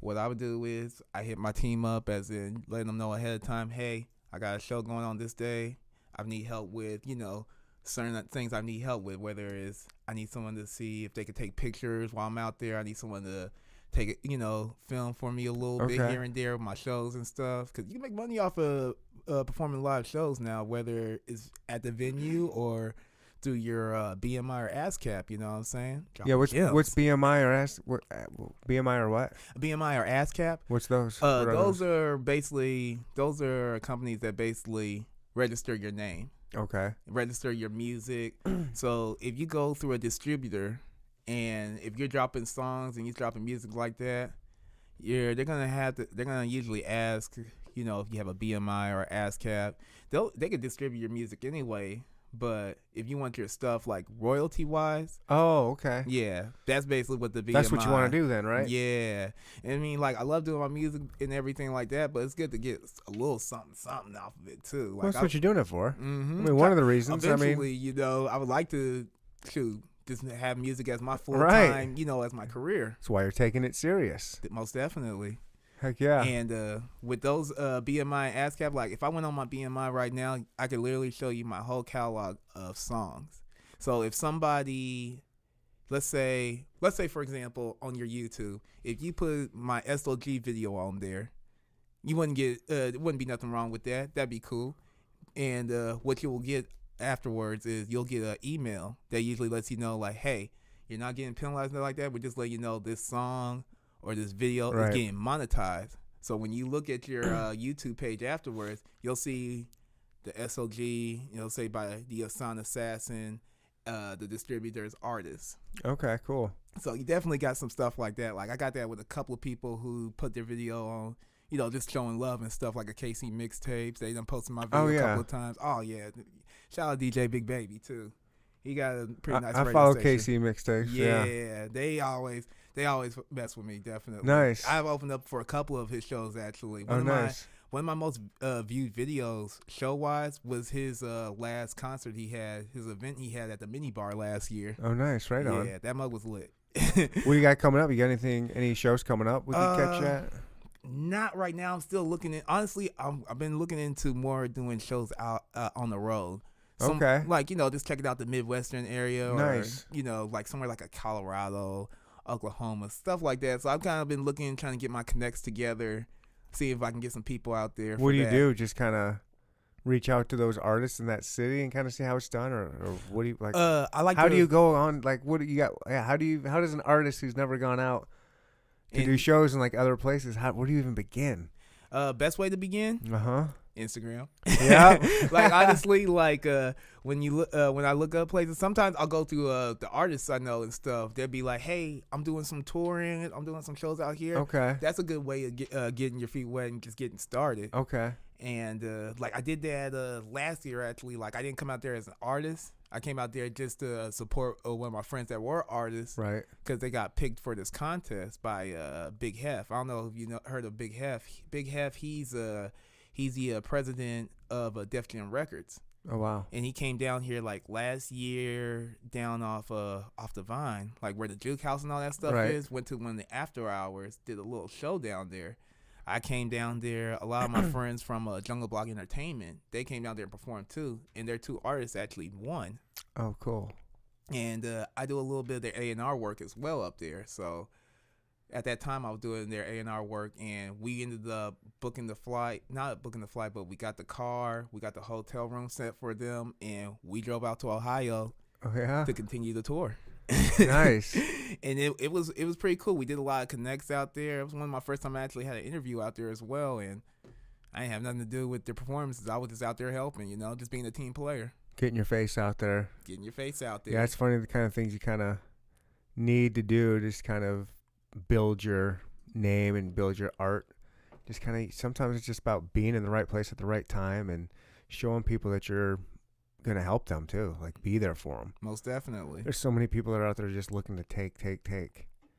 What I would do is I hit my team up, as in letting them know ahead of time, hey, I got a show going on this day. I need help with, you know, certain things I need help with, whether it's I need someone to see if they could take pictures while I'm out there. I need someone to take it, you know, film for me a little bit here and there with my shows and stuff. Because you can make money off of performing live shows now, whether it's at the venue or through your BMI or ASCAP, you know what I'm saying? What's BMI or BMI or what? BMI or ASCAP. What's those? Those are companies that basically register your name. Okay. Register your music. So if you go through a distributor and if you're dropping songs and you're dropping music like that, they're gonna usually ask, you know, if you have a BMI or ASCAP. They could distribute your music anyway. But if you want your stuff like royalty wise, yeah, that's basically what the BMI. That's what you want to do then, right? Yeah, and I mean, like I love doing my music and everything like that, but it's good to get a little something off of it too. Like, that's what you're doing it for. I mean, one of the reasons. Eventually, you know, I would like to just have music as my full time, you know, as my career. That's why you're taking it serious. Most definitely. Heck yeah. And with those BMI ASCAP, like if I went on my BMI right now, I could literally show you my whole catalog of songs. So if somebody, let's say for example, on your YouTube, if you put my SOG video on there, you wouldn't get, it wouldn't be nothing wrong with that. That'd be cool. And what you will get afterwards is you'll get an email that usually lets you know like, hey, you're not getting penalized or like that. We're just letting you know this song or this video is getting monetized. So when you look at your YouTube page afterwards, you'll see the SOG, you know, say by the Hassan Assassin, the distributor's artists. Okay, cool. So you definitely got some stuff like that. Like I got that with a couple of people who put their video on, just showing love and stuff, like a KC mixtapes. They done posted my video a couple of times. Oh yeah, shout out DJ Big Baby too. He got a pretty nice. I follow KC mixtapes. Yeah, they always mess with me. Definitely. Nice. I've opened up for a couple of his shows actually. Nice. One of my most viewed videos show-wise was his last concert he had, his event he had at the Mini Bar last year. Oh, nice. Right on. Yeah, that mug was lit. What do you got coming up? You got any shows coming up we can catch at? Not right now. I'm still looking at, honestly, I've been looking into more doing shows out on the road. Okay. Like, just checking out the Midwestern area. Nice. Or, like somewhere like a Colorado, Oklahoma, stuff like that. So I've kind of been looking, trying to get my connects together, see if I can get some people out there. What do you do? Just kind of reach out to those artists in that city and kind of see how it's done, or what do you like? I like. How do you go on? Like, what do you got? Yeah, how does an artist who's never gone out to do shows in like other places? Where do you even begin? Best way to begin? Instagram. Yeah. Like honestly, like when I look up places, sometimes I'll go through the artists I know and stuff. They'll be like, "Hey, I'm doing some touring. I'm doing some shows out here." Okay. That's a good way of getting your feet wet and just getting started. Okay. And like I did that last year actually. Like I didn't come out there as an artist. I came out there just to support one of my friends that were artists. Right. Because they got picked for this contest by Big Hef. I don't know if you heard of Big Hef. Big Hef, he's the president of Def Jam Records. Oh wow! And he came down here like last year, down off the Vine, like where the Juke House and all that stuff is. Went to one of the after hours, did a little show down there. I came down there. A lot of my friends from Jungle Block Entertainment, they came down there and performed too. And their two artists actually won. Oh, cool. And I do a little bit of their A&R work as well up there. So at that time, I was doing their A&R work, and we ended up booking the flight. Not booking the flight, but we got the car. We got the hotel room set for them, and we drove out to Ohio to continue the tour. Nice. And it was pretty cool. We did a lot of connects out there. It was one of my first time I actually had an interview out there as well, and I didn't have nothing to do with the performances. I was just out there helping, just being a team player. Getting your face out there. Getting your face out there. Yeah, it's funny the kind of things you kind of need to do, just kind of build your name and build your art. Just kind of, sometimes it's just about being in the right place at the right time and showing people that you're going to help them too. Like, be there for them. Most definitely. There's so many people that are out there just looking to take.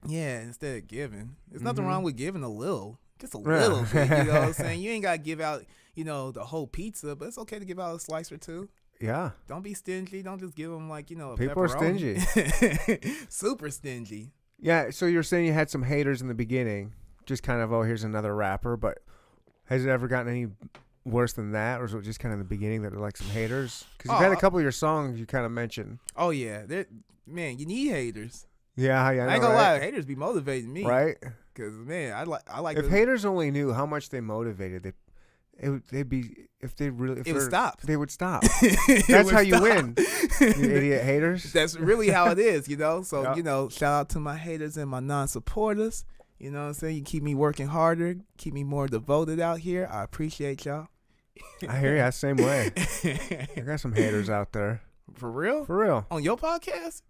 Yeah, instead of giving. There's nothing wrong with giving a little. Just a little bit, you know what I'm saying? You ain't got to give out, the whole pizza, but it's okay to give out a slice or two. Yeah. Don't be stingy. Don't just give them, like, a people pepperoni. are stingy. Super stingy. Yeah, so you're saying you had some haters in the beginning, just kind of, here's another rapper, but has it ever gotten any worse than that, or is it just kind of the beginning that are like some haters? Because you've had a couple of your songs you kind of mentioned. Oh, yeah. Man, you need haters. Yeah, I ain't gonna lie, haters be motivating me. Right? Because, man, I like if haters only knew how much they motivated, they'd be, if they really, if it would stop. They would stop. That's how you win, you idiot haters. That's really how it is, So, shout out to my haters and my non-supporters. You know what I'm saying? You keep me working harder, keep me more devoted out here. I appreciate y'all. I hear ya, same way. I got some haters out there. For real? For real. On your podcast?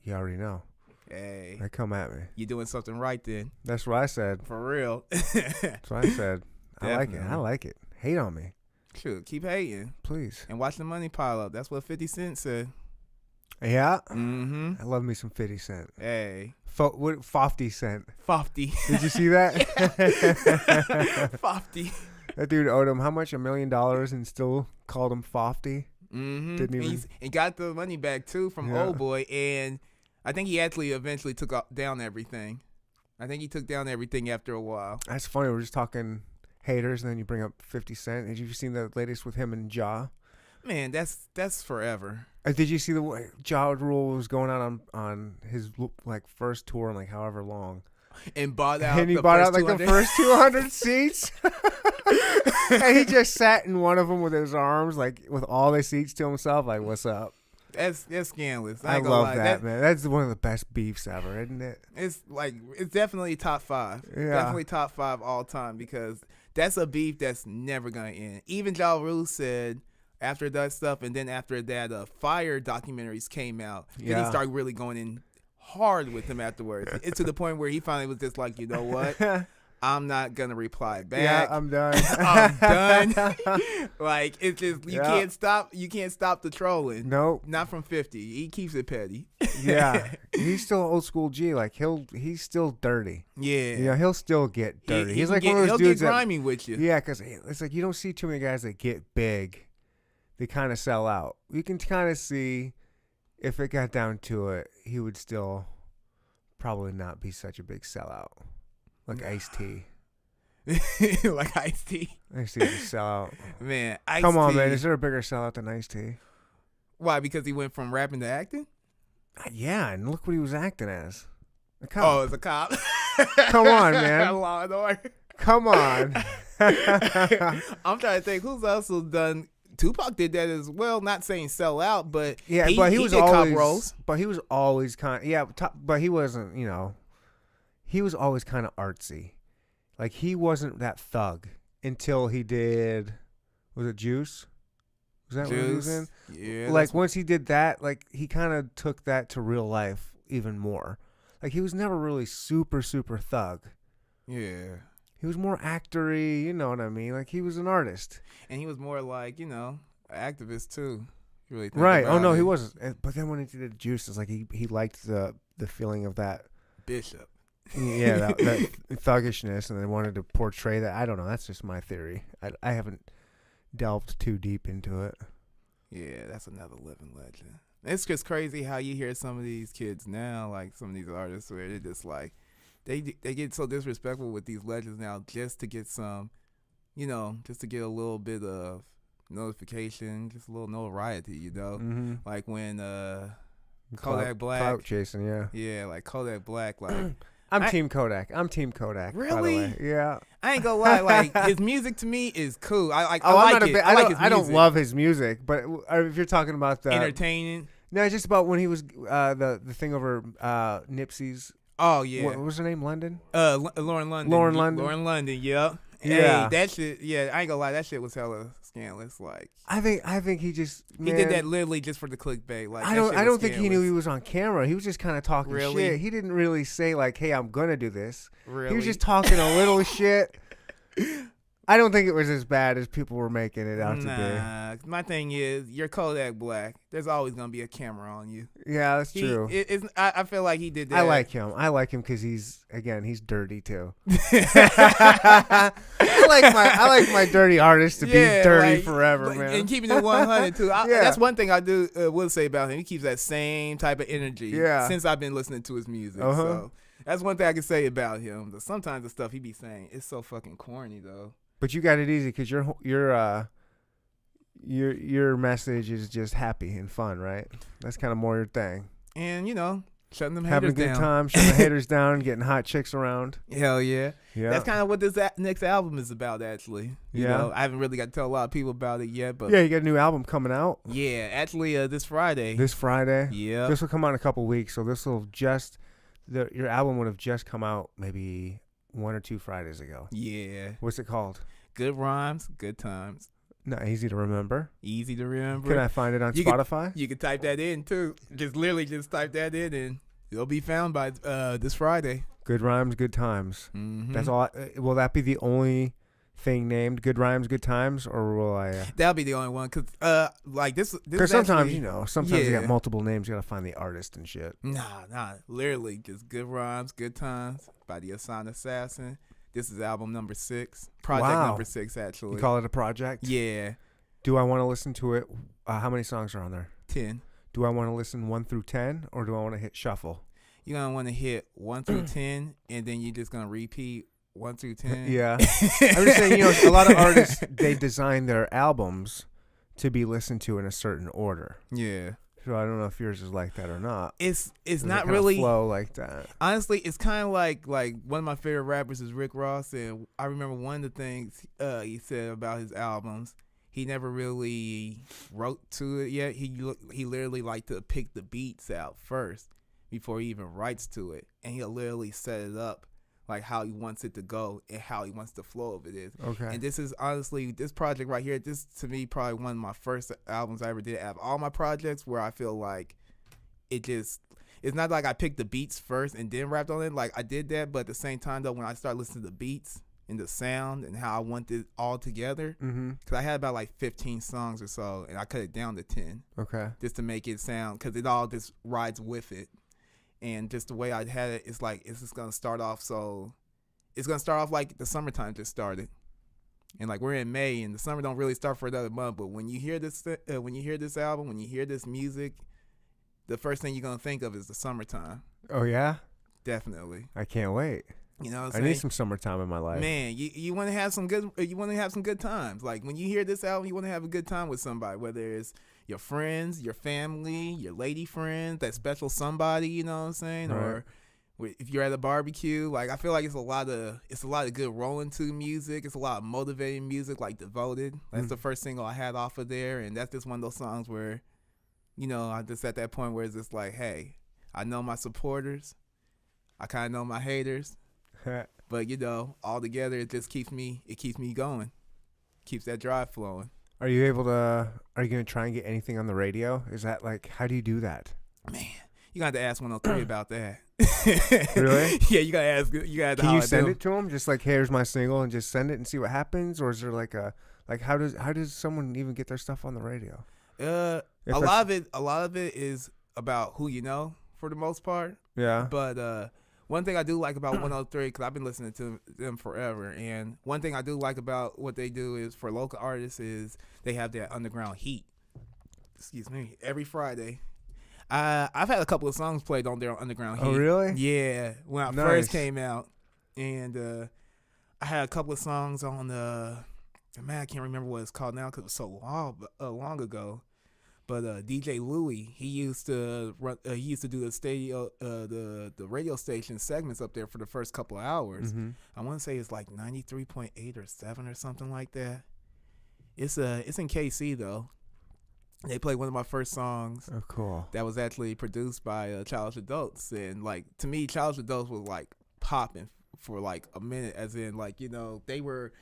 You already know. Hey. They come at me. You doing something right then. That's what I said. For real. That's what I said. I like it. Hate on me. Shoot, keep hating. Please. And watch the money pile up. That's what 50 Cent said. Yeah? Mm-hmm. I love me some 50 Cent. Hey. What 50 Cent? 50. Did you see that? 50. That dude owed him how much? $1 million and still called him 50? Mm-hmm. Didn't even... And got the money back, too, from Old Boy. And I think he actually eventually took down everything. I think he took down everything after a while. That's funny. We're just talking haters, and then you bring up 50 Cent. Have you seen the latest with him and Ja? Man, that's forever. Did you see the way Ja Rule was going out on his first tour in however long? And bought out and he bought out the first 200 seats. And he just sat in one of them with his arms, with all the seats to himself. Like, what's up? That's scandalous. I love that, man. That's one of the best beefs ever, isn't it? It's definitely top 5. Yeah. Definitely top 5 all time, because that's a beef that's never gonna end. Even Ja Rule said after that stuff, and then after that, Fire documentaries came out. Then he started really going in hard with him afterwards. It's to the point where he finally was just like, you know what? I'm not gonna reply back. Yeah, I'm done. I'm done. Like, it's just you can't stop the trolling. Nope. Not from 50. He keeps it petty. Yeah. He's still old school G. Like he's still dirty. Yeah. You know, he'll still get dirty. He's like one one of those dudes get grimy with you. Yeah, because it's like you don't see too many guys that get big. They kind of sell out. You can kind of see if it got down to it, he would still probably not be such a big sellout. Like Ice-T. Like Ice-T? Ice-T is a sellout. Man, Ice-T. Come on, man. Is there a bigger sellout than Ice-T? Why? Because he went from rapping to acting? Yeah, and look what he was acting as. A cop. Oh, as a cop? Come on, man. Law and Order. Come on. I'm trying to think who's also done. Tupac did that as well. Not saying sell out, but yeah, he was did always cop roles. But he was always but he wasn't. You know, he was always kind of artsy. Like he wasn't that thug until he did. Was it Juice? Was that what he was in? Yeah. Like once he did that, like he kind of took that to real life even more. Like he was never really super thug. Yeah. He was more actory, you know what I mean? Like he was an artist. And he was more like, you know, an activist too. Really right. Oh no, he wasn't. But then when he did Juice, it's like he liked the feeling of that Bishop. Yeah, that thuggishness, and they wanted to portray that. I don't know. That's just my theory. I haven't delved too deep into it. Yeah, that's another living legend. It's just crazy how you hear some of these kids now, like some of these artists, where they're just like, they get so disrespectful with these legends now just to get some, you know, just to get a little bit of notification, just a little notoriety, you know? Mm-hmm. Like when Kodak Black. Clout chasing, yeah. Yeah, like Kodak Black, like... I'm Team Kodak. Really? By the way. Yeah. I ain't gonna lie. Like his music to me is cool. I like it. I don't love his music, but if you're talking about the entertaining. No, just about when he was the thing over Nipsey's. Oh yeah. What was her name? London. Lauren London. Lauren London. Lauren London. Yep. Yeah. Hey, that shit. Yeah, I ain't gonna lie. That shit was hella scandalous. Like I think he just he did that literally just for the clickbait. Like I don't think he knew he was on camera. He was just kind of talking Really? shit. He didn't really say like, "Hey, I'm gonna do this." Really? He was just talking a little shit. I don't think it was as bad as people were making it out to Nah, my thing is, you're Kodak Black. There's always gonna be a camera on you. be. Yeah, that's true. I feel like he did that. I like him. I like him because he's dirty too. I like my dirty artist to be dirty forever, man. And keeping it 100 too. That's one thing I do will say about him. He keeps that same type of energy. Yeah. Since I've been listening to his music. So that's one thing I can say about him. But sometimes the stuff he be saying is so fucking corny though. But you got it easy because your message is just happy and fun, right? That's kind of more your thing. And you know, shutting them Having haters a good down. time, shutting the haters down, getting hot chicks around. Hell yeah. Yeah. That's kind of what this next album is about, actually. You Yeah. know, I haven't really got to tell a lot of people about it yet, but Yeah, you got a new album coming out yeah, actually, this Friday. this Friday. Yeah. This will come out in a couple weeks, so this will your album would have just come out maybe 1 or 2 Fridays ago. Yeah. What's it called? Good rhymes, good times. Not easy to remember. Easy to remember. Can I find it on You can- Spotify? You can type that in too. Just type that in and it'll be found by this Friday. Good rhymes, good times. Mm-hmm. That's all. Will that be the only thing named Good Rhymes, Good Times, or will I? That'll be the only one, cause like this. Because sometimes you yeah. got multiple names. You gotta find the artist and shit. Nah. Literally, just good rhymes, good times by the Hassan Assassin. This is album number 6, project Wow. number 6 actually. You call it a project? Yeah, Do I want to listen to it? How many songs are on there? 10. Do I want to listen 1 through 10, or do I want to hit shuffle? You're gonna want to hit 1 through 10, and then you're just gonna repeat 1 through 10. Yeah. I'm just saying, a lot of artists, they design their albums to be listened to in a certain order. Yeah. So I don't know if yours is like that or not. It's Does not it kinda really flow like that. Honestly, it's kind of like one of my favorite rappers is Rick Ross, and I remember one of the things he said about his albums. He never really wrote to it yet. He literally liked to pick the beats out first before he even writes to it, and he'll literally set it up like how he wants it to go and how he wants the flow of it is. Okay. And this is honestly, this project right here, this to me probably one of my first albums I ever did. Out of all my projects where I feel like it's not like I picked the beats first and then rapped on it. Like I did that, but at the same time though, when I start listening to the beats and the sound and how I want it all together, because I had about like 15 songs or so, and I cut it down to 10. Okay. Just to make it sound, because it all just rides with it. And just the way I had it, it's like it's just gonna start off. So it's gonna start off like the summertime just started, and like we're in May, and the summer don't really start for another month. But when you hear this album, when you hear this music, the first thing you're gonna think of is the summertime. Oh yeah. Definitely. I can't wait. You know what I'm I saying? need some summertime in my life. Man, you want to have some good times. Like when you hear this album, you want to have a good time with somebody, whether it's your friends, your family, your lady friends, that special somebody, you know what I'm saying? Right. Or if you're at a barbecue, like I feel like it's a lot of good rolling to music. It's a lot of motivating music, like Devoted. That's the first single I had off of there, and that's just one of those songs where, you know, I just at that point where it's just like, hey, I know my supporters, I kind of know my haters. But you know, all together, it just keeps me going, keeps that drive flowing. Are you gonna try and get anything on the radio? Is that like, how do you do that? Man, you got to ask 103 about that. Really? Yeah, you gotta ask. You gotta. Can you send it to them? Just like, here's my single, and just send it and see what happens, or is there like how does someone even get their stuff on the radio? A lot of it is about who you know for the most part. Yeah. But one thing I do like about 103, because I've been listening to them forever, and one thing I do like about what they do is for local artists is they have that underground heat. Excuse me. Every Friday, I've had a couple of songs played on their underground heat. Oh really? Yeah, when I Nice. first came out, and I had a couple of songs on man, I can't remember what it's called now because it was so long ago. But DJ Louie, he used to do the radio station segments up there for the first couple of hours. Mm-hmm. I want to say it's like 93.8 or 7 or something like that. It's in KC though. They played one of my first songs. Oh, cool. That was actually produced by Childish Adults, and like to me, Childish Adults was like popping for like a minute, as in like, you know, they were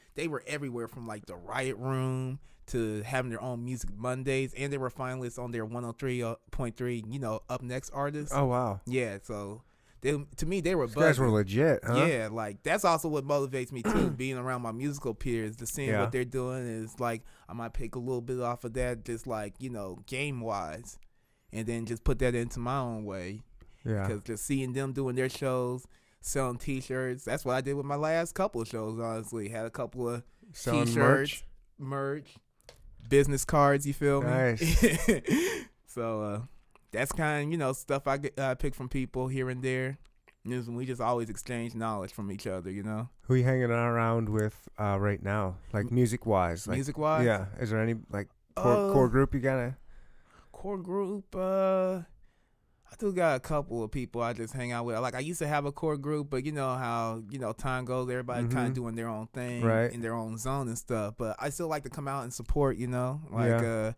everywhere from like the Riot Room to having their own Music Mondays, and they were finalists on their 103.3, you know, Up Next artists. Oh wow. Yeah, so to me they were These guys were legit, huh? Yeah, like that's also what motivates me too, being around my musical peers, to seeing what they're doing is like I might pick a little bit off of that, just like, you know, game wise, and then just put that into my own way. Yeah. Because just seeing them doing their shows, selling T-shirts, that's what I did with my last couple of shows. Honestly, had a couple of Selling T-shirts, merch, business cards. You feel me? Nice. So that's kind of, you know, stuff I pick from people here and there. And we just always exchange knowledge from each other, you know. Who you hanging around with right now, like music wise? Like, Music wise, yeah. Is there any like core group you got? Core group, I do got a couple of people I just hang out with. Like I used to have a core group, but you know how, you know, time goes, everybody kind of doing their own thing in their own zone and stuff. But I still like to come out and support, you know. Like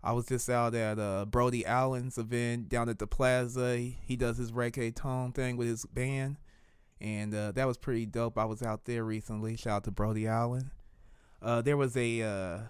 I was just out at Brody Allen's event down at the Plaza. He does his reggaeton thing with his band, and that was pretty dope. I was out there recently. Shout out to Brody Allen. There was an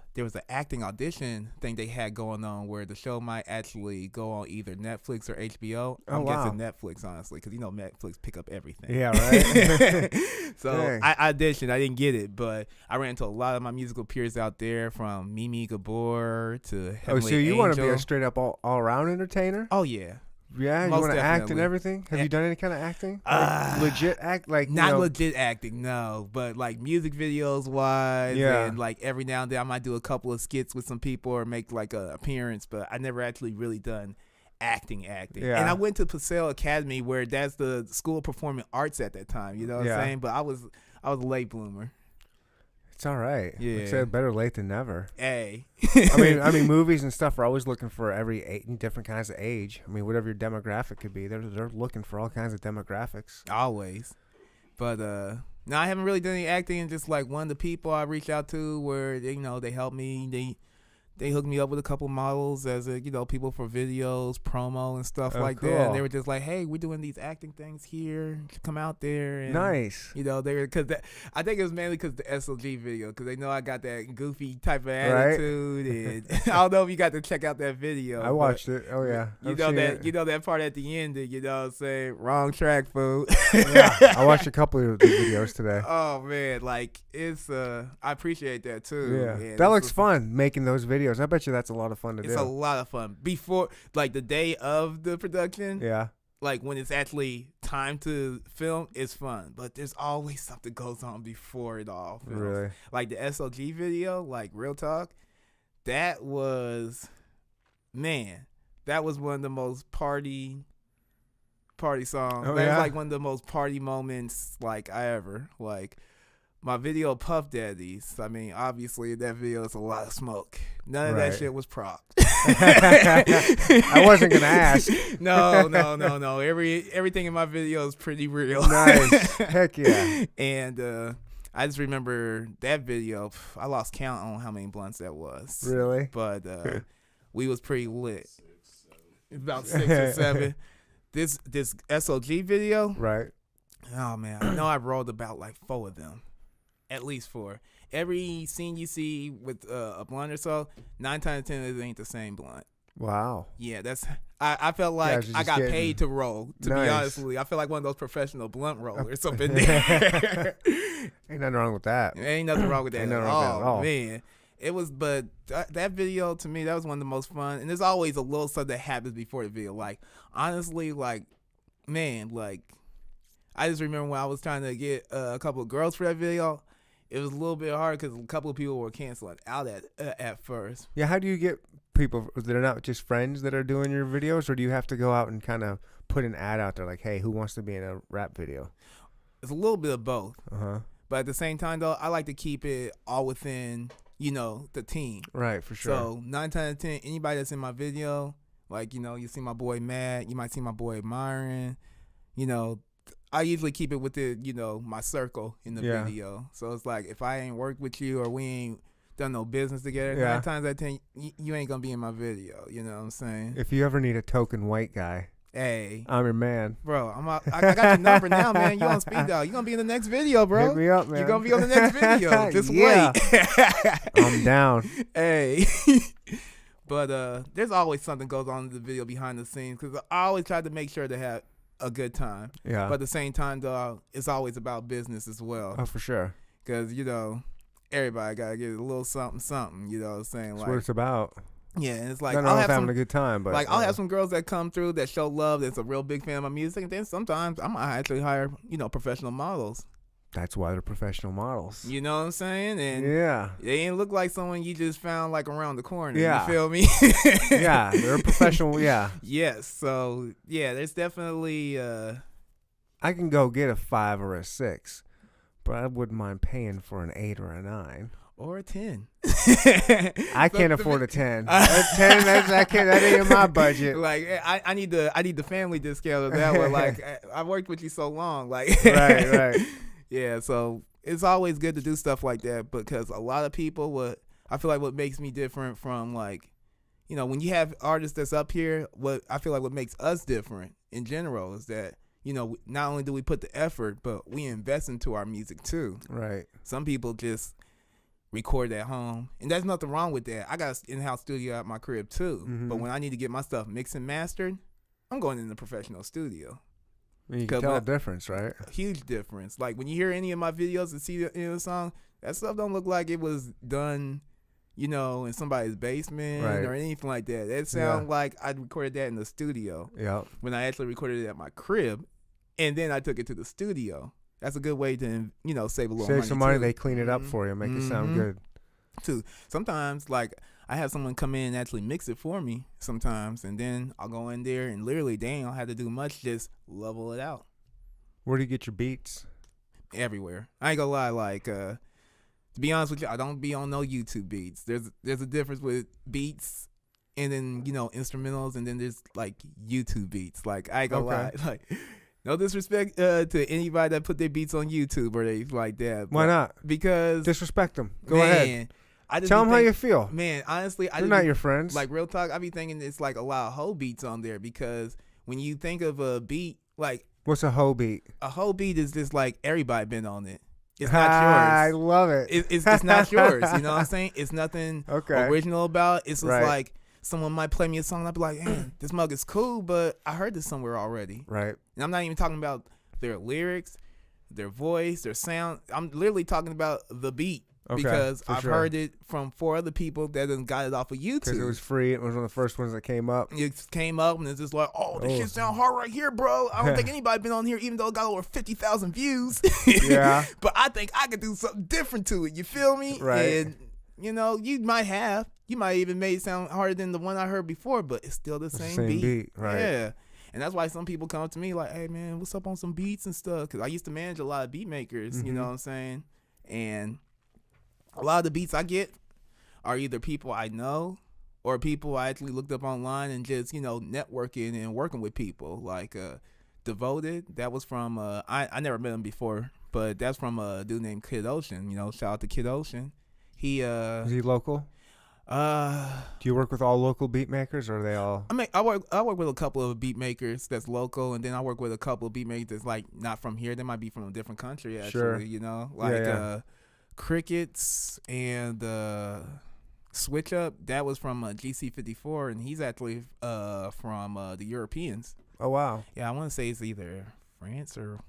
acting audition thing they had going on where the show might actually go on either Netflix or HBO. I'm guessing Netflix, honestly, because you know Netflix pick up everything. Yeah, right. So Dang. I auditioned. I didn't get it, but I ran into a lot of my musical peers out there, from Mimi Gabor to Heavenly so you want to be Angel. a straight up all around entertainer? Oh yeah. Yeah, Most you want to act and definitely. everything? Have you done any kind of acting? Like legit act? Like Not legit acting, no, but like music videos wise, Yeah. and like every now and then I might do a couple of skits with some people or make like a appearance, but I never actually really done acting. Yeah. And I went to Paseo Academy, where that's the School of Performing Arts at that time, you know what I'm saying? But I was a late bloomer. It's all right. Yeah. Like I said, better late than never. Hey. I mean, movies and stuff are always looking for different kinds of age. I mean, whatever your demographic could be, they're looking for all kinds of demographics. Always. But no, I haven't really done any acting. And just like one of the people I reached out to, where they, you know, they helped me. they hooked me up with a couple models as people for videos, promo, and stuff like cool. that. And they were just like, "Hey, we're doing these acting things here. Come out there." And, Nice. they were I think it was mainly because the SLG video, because they know I got that goofy type of attitude. And I don't know if you got to check out that video. I watched it. Oh yeah. You know that part at the end that saying wrong track, fool. Yeah, I watched a couple of the videos today. Oh man, like it's I appreciate that too. Yeah, man. that looks fun making those videos. I bet you that's a lot of fun to do. It's a lot of fun. Before, like the day of the production, yeah, like when it's actually time to film, it's fun. But there's always something goes on before it all films. Really? Like the SLG video, like Real Talk, that was one of the most party songs. Oh, That yeah? was like one of the most party moments like I ever like. My video Puff Daddies, I mean, obviously that video is a lot of smoke. None of that shit was propped. I wasn't gonna ask. No. Everything in my video is pretty real. Nice. Heck yeah. And I just remember that video. I lost count on how many blunts that was. Really? But we was pretty lit. About 6 or 7. This SOG video. Right. Oh man, I know I rolled about like 4 of them. At least 4. Every scene you see with a blunt or so, 9 times 10 it ain't the same blunt. Wow. Yeah, I felt like I got paid to roll. To be honest with you, I feel like one of those professional blunt rollers up in there. Ain't nothing wrong with that. Ain't nothing wrong with that. Ain't nothing wrong with that at all. Man, it was. But that video to me, that was one of the most fun. And there's always a little stuff that happens before the video. Like honestly, like man, like I just remember when I was trying to get a couple of girls for that video. It was a little bit hard because a couple of people were canceling out at first. Yeah, how do you get people that are not just friends that are doing your videos, or do you have to go out and kind of put an ad out there like, hey, who wants to be in a rap video? It's a little bit of both. Uh-huh. But at the same time, though, I like to keep it all within, the team. Right, for sure. So 9 times out of 10, anybody that's in my video, like, you see my boy Matt, you might see my boy Myron, I usually keep it within, my circle in the video. So it's like, if I ain't worked with you or we ain't done no business together, 9 times out of 10, you ain't going to be in my video. You know what I'm saying? If you ever need a token white guy, hey, I'm your man. Bro, I got your number now, man. You on speed dial. You going to be in the next video, bro. Hit me up, man. You're going to be on the next video. Just wait. I'm down. Hey. But there's always something goes on in the video behind the scenes because I always try to make sure to have a good time. Yeah. But at the same time, though, it's always about business as well. Oh, for sure. Because, everybody got to get a little something, you know what I'm saying? That's like, what it's about. Yeah, and it's like, I'll have having a good time. But I'll have some girls that come through that show love, that's a real big fan of my music. And then sometimes I might actually hire, professional models. That's why they're professional models. You know what I'm saying? And they ain't look like someone you just found like around the corner. Yeah. You feel me? Yeah, they're professional. Yeah. Yes. So, yeah, there's definitely... I can go get a 5 or a 6, but I wouldn't mind paying for an 8 or a 9. Or a 10. I can't afford a 10. A 10, that ain't in my budget. Like I need the family discount of that one. Like I worked with you so long. Like right. Yeah, so it's always good to do stuff like that because a lot of people I feel like what makes me different from like, when you have artists that's up here, what I feel like what makes us different in general is that, not only do we put the effort, but we invest into our music too. Right. Some people just record at home, and there's nothing wrong with that. I got an in-house studio at my crib too, but when I need to get my stuff mixed and mastered, I'm going in the professional studio. You can tell a difference, right? A huge difference. Like when you hear any of my videos and see the song, that stuff don't look like it was done, in somebody's basement or anything like that. It sounds like I recorded that in the studio. Yeah. When I actually recorded it at my crib, and then I took it to the studio. That's a good way to, save a little money. Save some money. They clean it up for you, make it sound good. Too. Sometimes, like, I have someone come in and actually mix it for me sometimes, and then I'll go in there and literally they don't have to do much, just level it out. Where do you get your beats? Everywhere. I ain't gonna lie, like, to be honest with you, I don't be on no YouTube beats. There's a difference with beats and then, instrumentals, and then there's, like, YouTube beats. Like, I ain't gonna lie. Like, no disrespect to anybody that put their beats on YouTube or they like that. Why not? Because disrespect them. Go ahead. I just Tell be them how think- you feel. Man, honestly, They're not your friends. Like real talk, I be thinking it's like a lot of hoe beats on there because when you think of a beat, like What's a hoe beat? a hoe beat is just like everybody been on it. It's I not yours. love it. It's not yours. You know what I'm saying? It's nothing Okay. original about it. It's just Right. like someone might play me a song and I'd be like, hey, this mug is cool, but I heard this somewhere already. Right. And I'm not even talking about their lyrics, their voice, their sound. I'm literally talking about the beat. Okay, Because for I've sure. heard it from 4 other people that done got it off of YouTube. Because it was free. It was one of the first ones that came up. It came up and it's just like, oh, this Oh. shit sound hard right here, bro. I don't think anybody been on here, even though it got over 50,000 views. Yeah. But I think I could do something different to it. You feel me? Right. And, you might even make it sound harder than the one I heard before, but it's still the same beat. Right. Yeah. And that's why some people come up to me like, hey, man, what's up on some beats and stuff? Because I used to manage a lot of beat makers, you know what I'm saying? And a lot of the beats I get are either people I know or people I actually looked up online and just, networking and working with people. Like Devoted, that was from, I never met him before, but that's from a dude named Kid Ocean. Shout out to Kid Ocean. Is he local? Do you work with all local beat makers, or are they all? I work with a couple of beat makers that's local, and then I work with a couple of beat makers that's like not from here. They might be from a different country, actually. Sure. Like Crickets and Switch Up. That was from GC54, and he's actually from the Europeans. Oh wow. Yeah, I want to say it's either France or.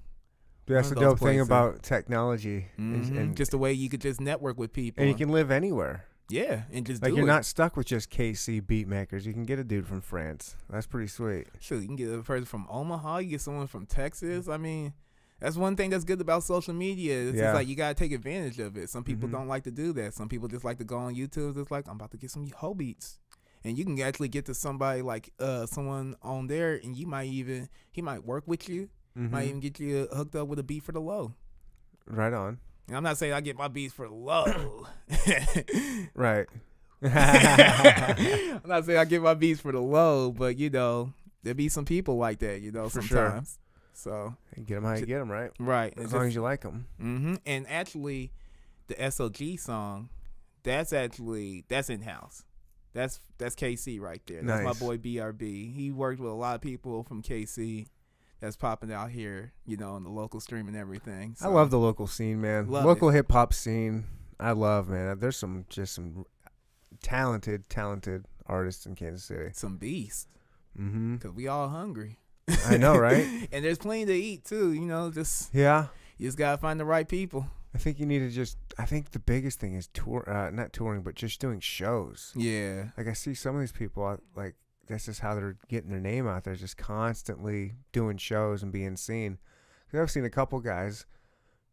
Dude, that's the one of those dope thing places. about technology, And just the way you could just network with people. and you can live anywhere. Yeah, and just Like do you're it. not stuck with just KC beat makers. You can get a dude from France. That's pretty sweet. Shoot, you can get a person from Omaha. You get someone from Texas. I mean, that's one thing that's good about social media. It's just like you gotta take advantage of it. Some people don't like to do that. Some people just like to go on YouTube. It's like, I'm about to get some hoe beats, and you can actually get to somebody like someone on there, and he might work with you. Might even get you hooked up with a beat for the low. Right on. And I'm not saying I get my beats for the low. Right. I'm not saying I get my beats for the low, but there be some people like that, For sometimes. So You get them how you get them, right? right, As long as you like them. And actually, the SOG song, that's in house. That's KC right there. That's Nice. my boy BRB. He worked with a lot of people from KC. That's popping out here, in the local stream and everything. I love the local scene, man. Love Local hip hop scene. I love, man. There's some talented artists in Kansas City. some beasts, Mm-hmm. because we all hungry. I know, right? And there's plenty to eat too. Just Yeah. you just gotta find the right people. I think you need to I think the biggest thing is not touring, but just doing shows. Yeah, Like I see some of these people, like that's just how they're getting their name out there, just constantly doing shows and being seen. 'Cause I've seen a couple guys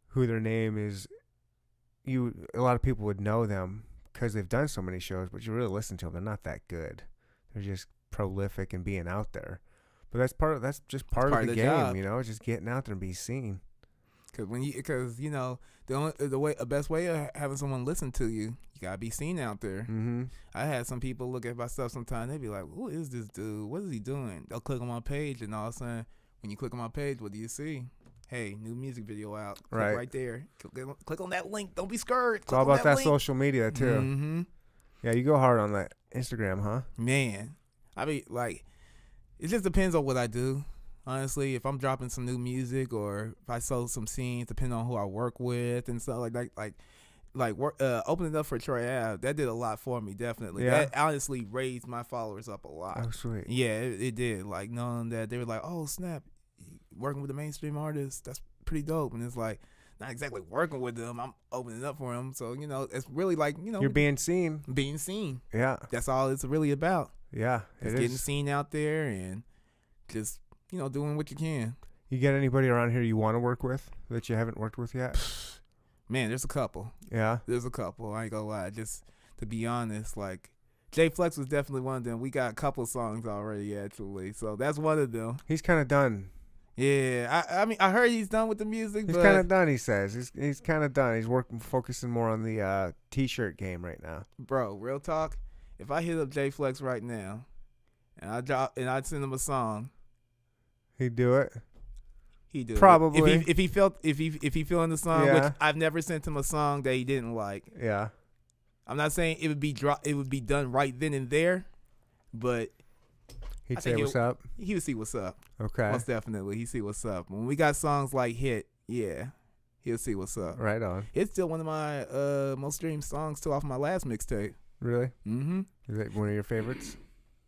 who their name is, a lot of people would know them because they've done so many shows, but you really listen to them, they're not that good. They're just prolific and being out there. But that's just part of the game, job. just getting out there and be seen. because the best way of having someone listen to you, you gotta be seen out there. Mm-hmm. I had some people look at my stuff sometimes. They be like, "Who is this dude? What is he doing?" They'll click on my page, and all of a sudden, when you click on my page, what do you see? Hey, new music video out. Click right there. Click on that link. Don't be scared. It's all about that social media too. Mm-hmm. Yeah, you go hard on that Instagram, huh? Man, I be like, it just depends on what I do. Honestly, if I'm dropping some new music or if I sold some scenes, depending on who I work with and stuff opening up for Troy Ave, that did a lot for me, definitely. Yeah. That honestly raised my followers up a lot. Oh, sweet. Yeah, it did. Like, knowing that they were like, oh, snap, working with a mainstream artist, that's pretty dope. And it's like, not exactly working with them, I'm opening up for them. So, it's really like, You're being seen. being seen. Yeah. That's all it's really about. Yeah. Just getting seen out there and just, doing what you can. You get anybody around here you want to work with that you haven't worked with yet? Man, there's a couple. Yeah. There's a couple. I ain't gonna lie. Just to be honest, like J Flex was definitely one of them. We got a couple songs already, actually. So that's one of them. He's kind of done. Yeah. I mean, I heard he's done with the music. He's but kind of done, he says. He's kind of done. He's focusing more on the T-shirt game right now. Bro, real talk. If I hit up J Flex right now, and I'd send him a song, He'd do it. he do Probably. it. If he feeling the song, Yeah. which I've never sent him a song that he didn't like. Yeah. I'm not saying it would be done right then and there, but He'd say what's up. He would see what's up. Okay. Most definitely, he see what's up. When we got songs like Hit, yeah, he'll see what's up. Right on. It's still one of my most streamed songs too off my last mixtape. Really? Mm-hmm. Is it one of your favorites?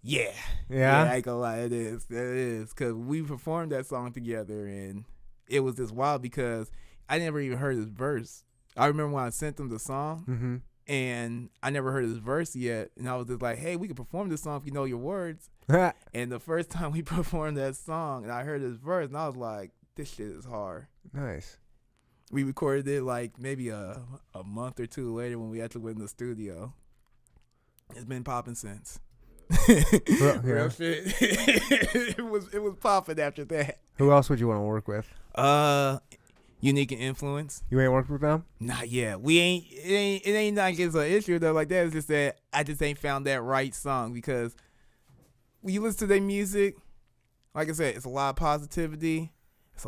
Yeah. Yeah? I ain't gonna lie, it is. It is. Because we performed that song together, and it was just wild because I never even heard his verse. I remember when I sent him the song, Mm-hmm. and I never heard his verse yet, and I was just like, hey, we can perform this song if you know your words. And the first time we performed that song, and I heard his verse, and I was like, this shit is hard. Nice. We recorded it like maybe a month or two later when we actually went in the studio. It's been popping since. Well, yeah. Real shit. it was popping after that. Who else would you want to work with? Unique and Influence. You ain't worked with them? Not yet. It ain't like it's an issue though like that. It's just that I just ain't found that right song because when you listen to their music, like I said, it's a lot of positivity. It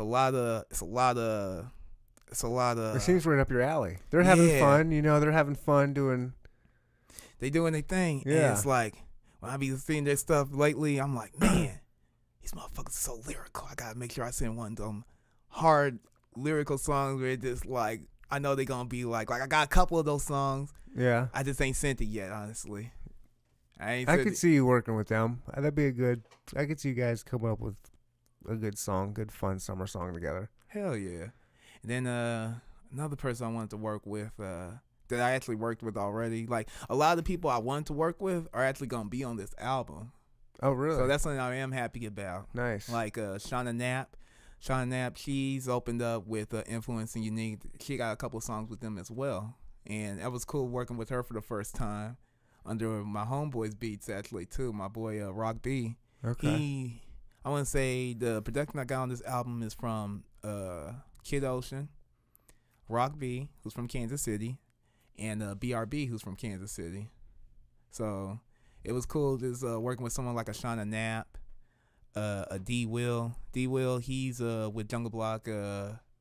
seems right up your alley. They're having fun, they're having fun doing. They doing their thing. Yeah. And it's like when I be seeing their stuff lately, I'm like, man, these motherfuckers are so lyrical. I gotta make sure I send one of them hard lyrical songs where it just like I know they're gonna be like I got a couple of those songs. Yeah. I just ain't sent it yet, honestly. I could see you working with them. That'd be I could see you guys coming up with a good song, good fun summer song together. Hell yeah. And then another person I wanted to work with that I actually worked with already. Like a lot of the people I wanted to work with are actually gonna be on this album. Oh really? So that's something I am happy about. Nice. Like Shauna Knapp. Shauna Knapp, she's opened up with Influence and Unique. She got a couple of songs with them as well. And that was cool working with her for the first time under my homeboy's beats actually too. My boy Rock B. Okay. I want to say the production I got on this album is from Kid Ocean, Rock B, who's from Kansas City, and BRB, who's from Kansas City. So it was cool just working with someone like a Shauna Knapp, a D Will. D Will, he's with Jungle Block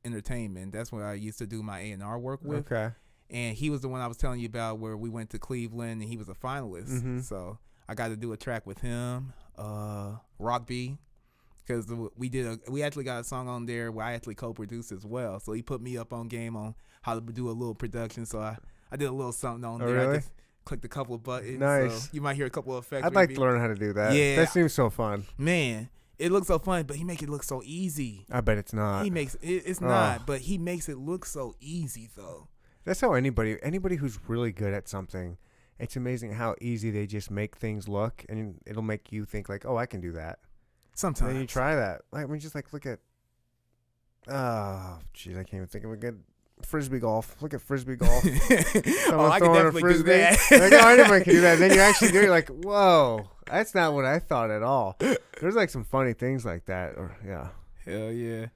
Entertainment. That's where I used to do my A&R work with. Okay. And he was the one I was telling you about where we went to Cleveland and he was a finalist. Mm-hmm. So I got to do a track with him, Rock B. Because we actually got a song on there where I actually co-produced as well. So he put me up on game on how to do a little production. So I did a little something on there. Really? I just clicked a couple of buttons. Nice. So you might hear a couple of effects. I'd like to learn how to do that. Yeah. That seems so fun. Man, it looks so fun, but he make it look so easy. I bet it's not. He makes it's not, but he makes it look so easy though. That's how anybody who's really good at something, it's amazing how easy they just make things look, and it'll make you think like, oh, I can do that. Sometimes. And then you try that. Like, I mean, just like look at, oh, jeez, I can't even think of a good frisbee golf. Look at frisbee golf. I can definitely do that. Like, oh, anybody can do that. And then you actually do it, you're like, whoa, that's not what I thought at all. There's like some funny things like that. Or yeah. Hell yeah.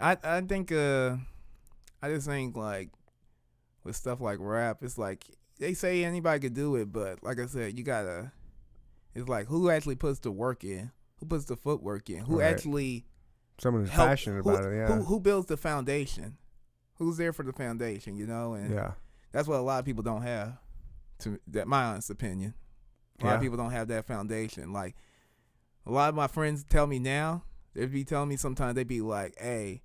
I think I just think like with stuff like rap, it's like they say anybody could do it, but like I said, you gotta. It's like who actually puts the work in, who puts the footwork in, who actually. Someone who's passionate about it. Yeah. Who builds the foundation? Who's there for the foundation? And yeah. That's what a lot of people don't have. My honest opinion, a lot of people don't have that foundation. Like a lot of my friends tell me now, they be telling me sometimes they be like, "Hey,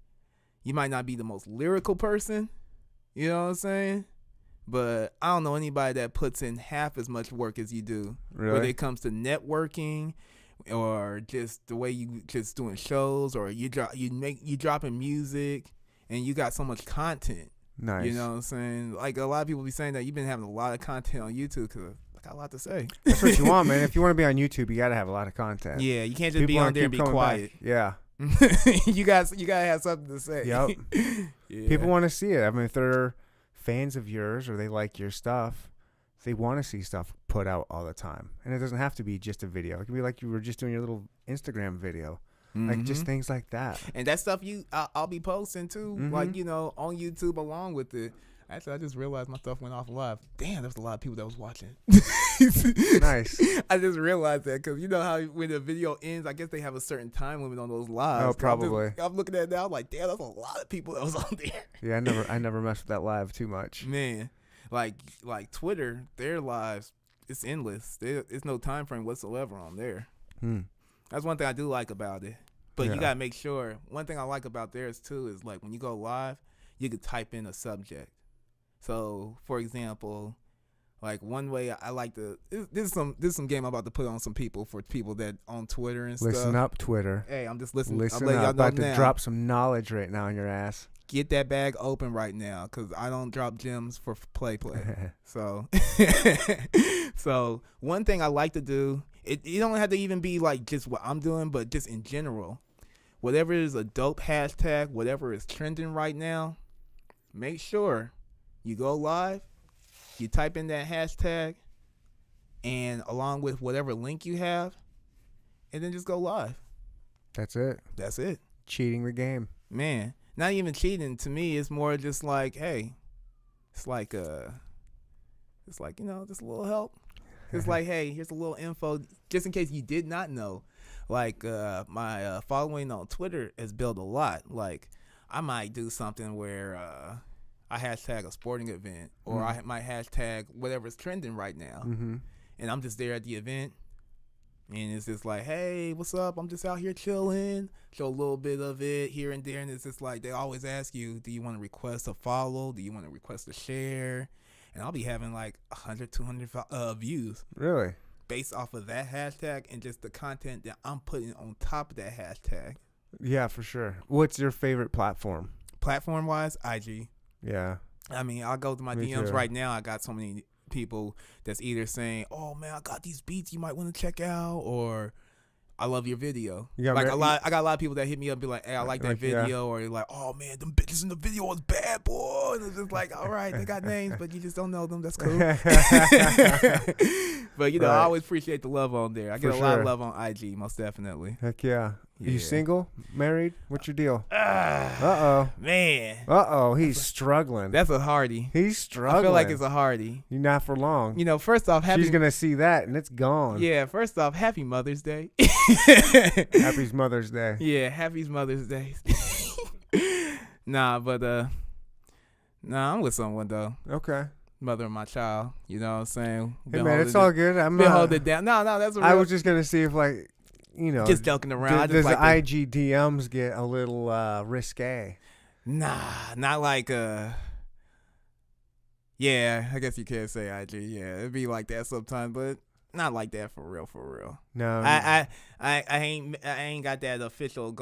you might not be the most lyrical person." You know what I'm saying? But I don't know anybody that puts in half as much work as you do. Really? Whether it comes to networking or just the way you just doing shows or you dropping music and you got so much content. Nice. You know what I'm saying? Like a lot of people be saying that you've been having a lot of content on YouTube because I got a lot to say. That's what you want, man. If you want to be on YouTube, you got to have a lot of content. Yeah, you can't just be on there and be quiet. Back. Yeah. you gotta have something to say. Yep. Yeah. People want to see it. I mean, if they're fans of yours or they like your stuff, they want to see stuff put out all the time. And it doesn't have to be just a video. It can be like you were just doing your little Instagram video. Mm-hmm. Like just things like that. And that stuff I'll be posting too, like, on YouTube along with it. Actually, I just realized my stuff went off live. Damn, there was a lot of people that was watching. Nice. I just realized that because you know how when the video ends, I guess they have a certain time limit on those lives. Oh, probably. I'm looking at it now, like, damn, that's a lot of people that was on there. Yeah, I never messed with that live too much. Man, like Twitter, their lives, it's endless. It's no time frame whatsoever on there. That's one thing I do like about it. But you gotta make sure. One thing I like about theirs too is like when you go live, you could type in a subject. So for example, like one way I like to this is some game I'm about to put on some people for people that on Twitter and stuff. Listen up, Twitter. Hey, I'm just listening. Listen I'm up. y'all know About to now. drop some knowledge right now in your ass. Get that bag open right now, because I don't drop gems for play. So, so one thing I like to do, it don't have to even be like just what I'm doing, but just in general, whatever is a dope hashtag, whatever is trending right now, make sure you go live, you type in that hashtag, and along with whatever link you have, and then just go live. That's it. That's it. Cheating the game. Man. Not even cheating to me. It's more just like, hey, it's like just a little help. It's like, hey, here's a little info just in case you did not know. Like my following on Twitter has built a lot. Like I might do something where I hashtag a sporting event, or I might hashtag whatever's trending right now, and I'm just there at the event. And it's just like, hey, what's up? I'm just out here chilling. Show a little bit of it here and there. And it's just like, they always ask you, do you want to request a follow? Do you want to request a share? And I'll be having like 100, 200 views. Really? Based off of that hashtag and just the content that I'm putting on top of that hashtag. Yeah, for sure. What's your favorite platform? Platform-wise, IG. Yeah. I mean, I'll go to my Me DMs too. right now. I got so many people that's either saying, oh man, I got these beats you might want to check out, or I love your video. You got like mar- I got a lot of people that hit me up and be like, hey, I like that video, or like, oh man, them bitches in the video was bad, boy. And it's just like, all right, they got names, but you just don't know them. That's cool. But you know, I always appreciate the love on there. I get a lot of love on IG, most definitely. Heck yeah. Yeah. You single? Married? What's your deal? Man, He's struggling. that's a hardy. He's struggling. I feel like it's a hardy. You're not for long. You know, first off, She's gonna see that and it's gone. Yeah, first off, happy Mother's Day. Happy Mother's Day. Yeah, happy Mother's Day. Nah, I'm with someone though. Okay. Mother of my child. You know what I'm saying? Hey man, it's all good. I'm Been holding it down. No, that's a real. I was just gonna see if like, you know, just joking around. does the IG DMs get a little risque? Nah, not like yeah, I guess you can't say IG. Yeah, it'd be like that sometimes, but not like that for real. No. I ain't got that official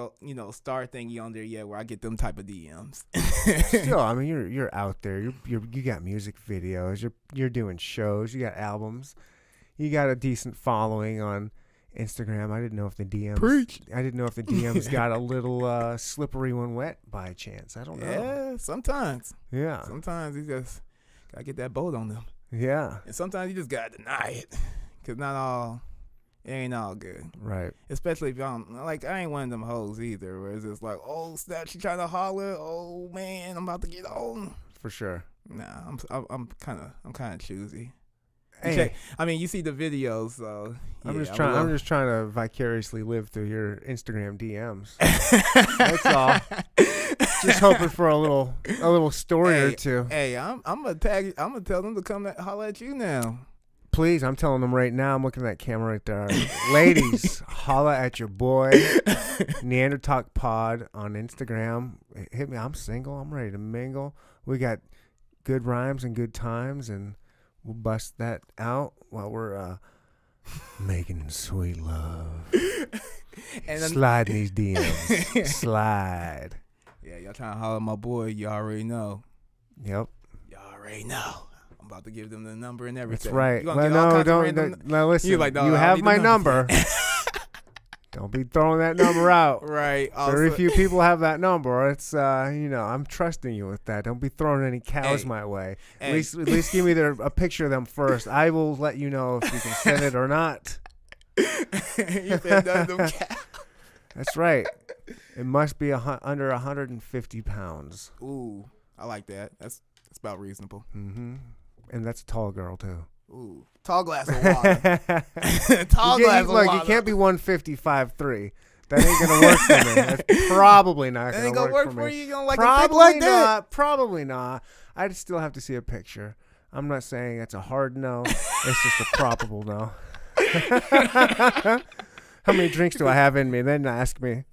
star thingy on there yet where I get them type of DMs. Still, I mean, you're out there. You got music videos. You're doing shows. You got albums. You got a decent following on Instagram. I didn't know if the DMs. Preach. I didn't know if the DMs got a little slippery when wet by chance. I don't know. Yeah, sometimes. Yeah. Sometimes you just gotta get that boat on them, Yeah. and sometimes you just gotta deny it, cause it ain't all good. Right. Especially if y'all like, I ain't one of them hoes either, where it's just like, oh snap, she trying to holler. Oh man, I'm about to get on. For sure. Nah, I'm kind of choosy. Hey, I mean, you see the videos, so yeah, I'm just trying to vicariously live through your Instagram DMs. That's all. Just hoping for a little story or two. Hey, I'm gonna tell them to come holler at you now. Please, I'm telling them right now. I'm looking at that camera right there. Ladies, holla at your boy. Neanderthal Pod on Instagram. Hit me. I'm single. I'm ready to mingle. We got good rhymes and good times, and we'll bust that out while we're making sweet love. And slide in these DMs. Slide. Yeah, y'all trying to holler at my boy. You already know. Yep. Y'all already know. I'm about to give them the number and everything. That's right. Well, no, listen. You like, no, you I have need my the number. Don't be throwing that number out. Right. Very few people have that number. It's I'm trusting you with that. Don't be throwing any cows my way. At least give me a picture of them first. I will let you know if you can send it or not. You said none of them cows. That's right. It must be under 150 pounds. Ooh, I like that. That's about reasonable. Mm-hmm. And that's a tall girl too. Ooh, tall glass of water. Tall glass of water. Look, you can't be 155.3. That ain't gonna work for me. That's probably not that ain't gonna gonna work for for me. you. You gonna like probably a like not. that? Probably not. I'd still have to see a picture. I'm not saying it's a hard no. It's just a probable no. How many drinks do I have in me? Then ask me.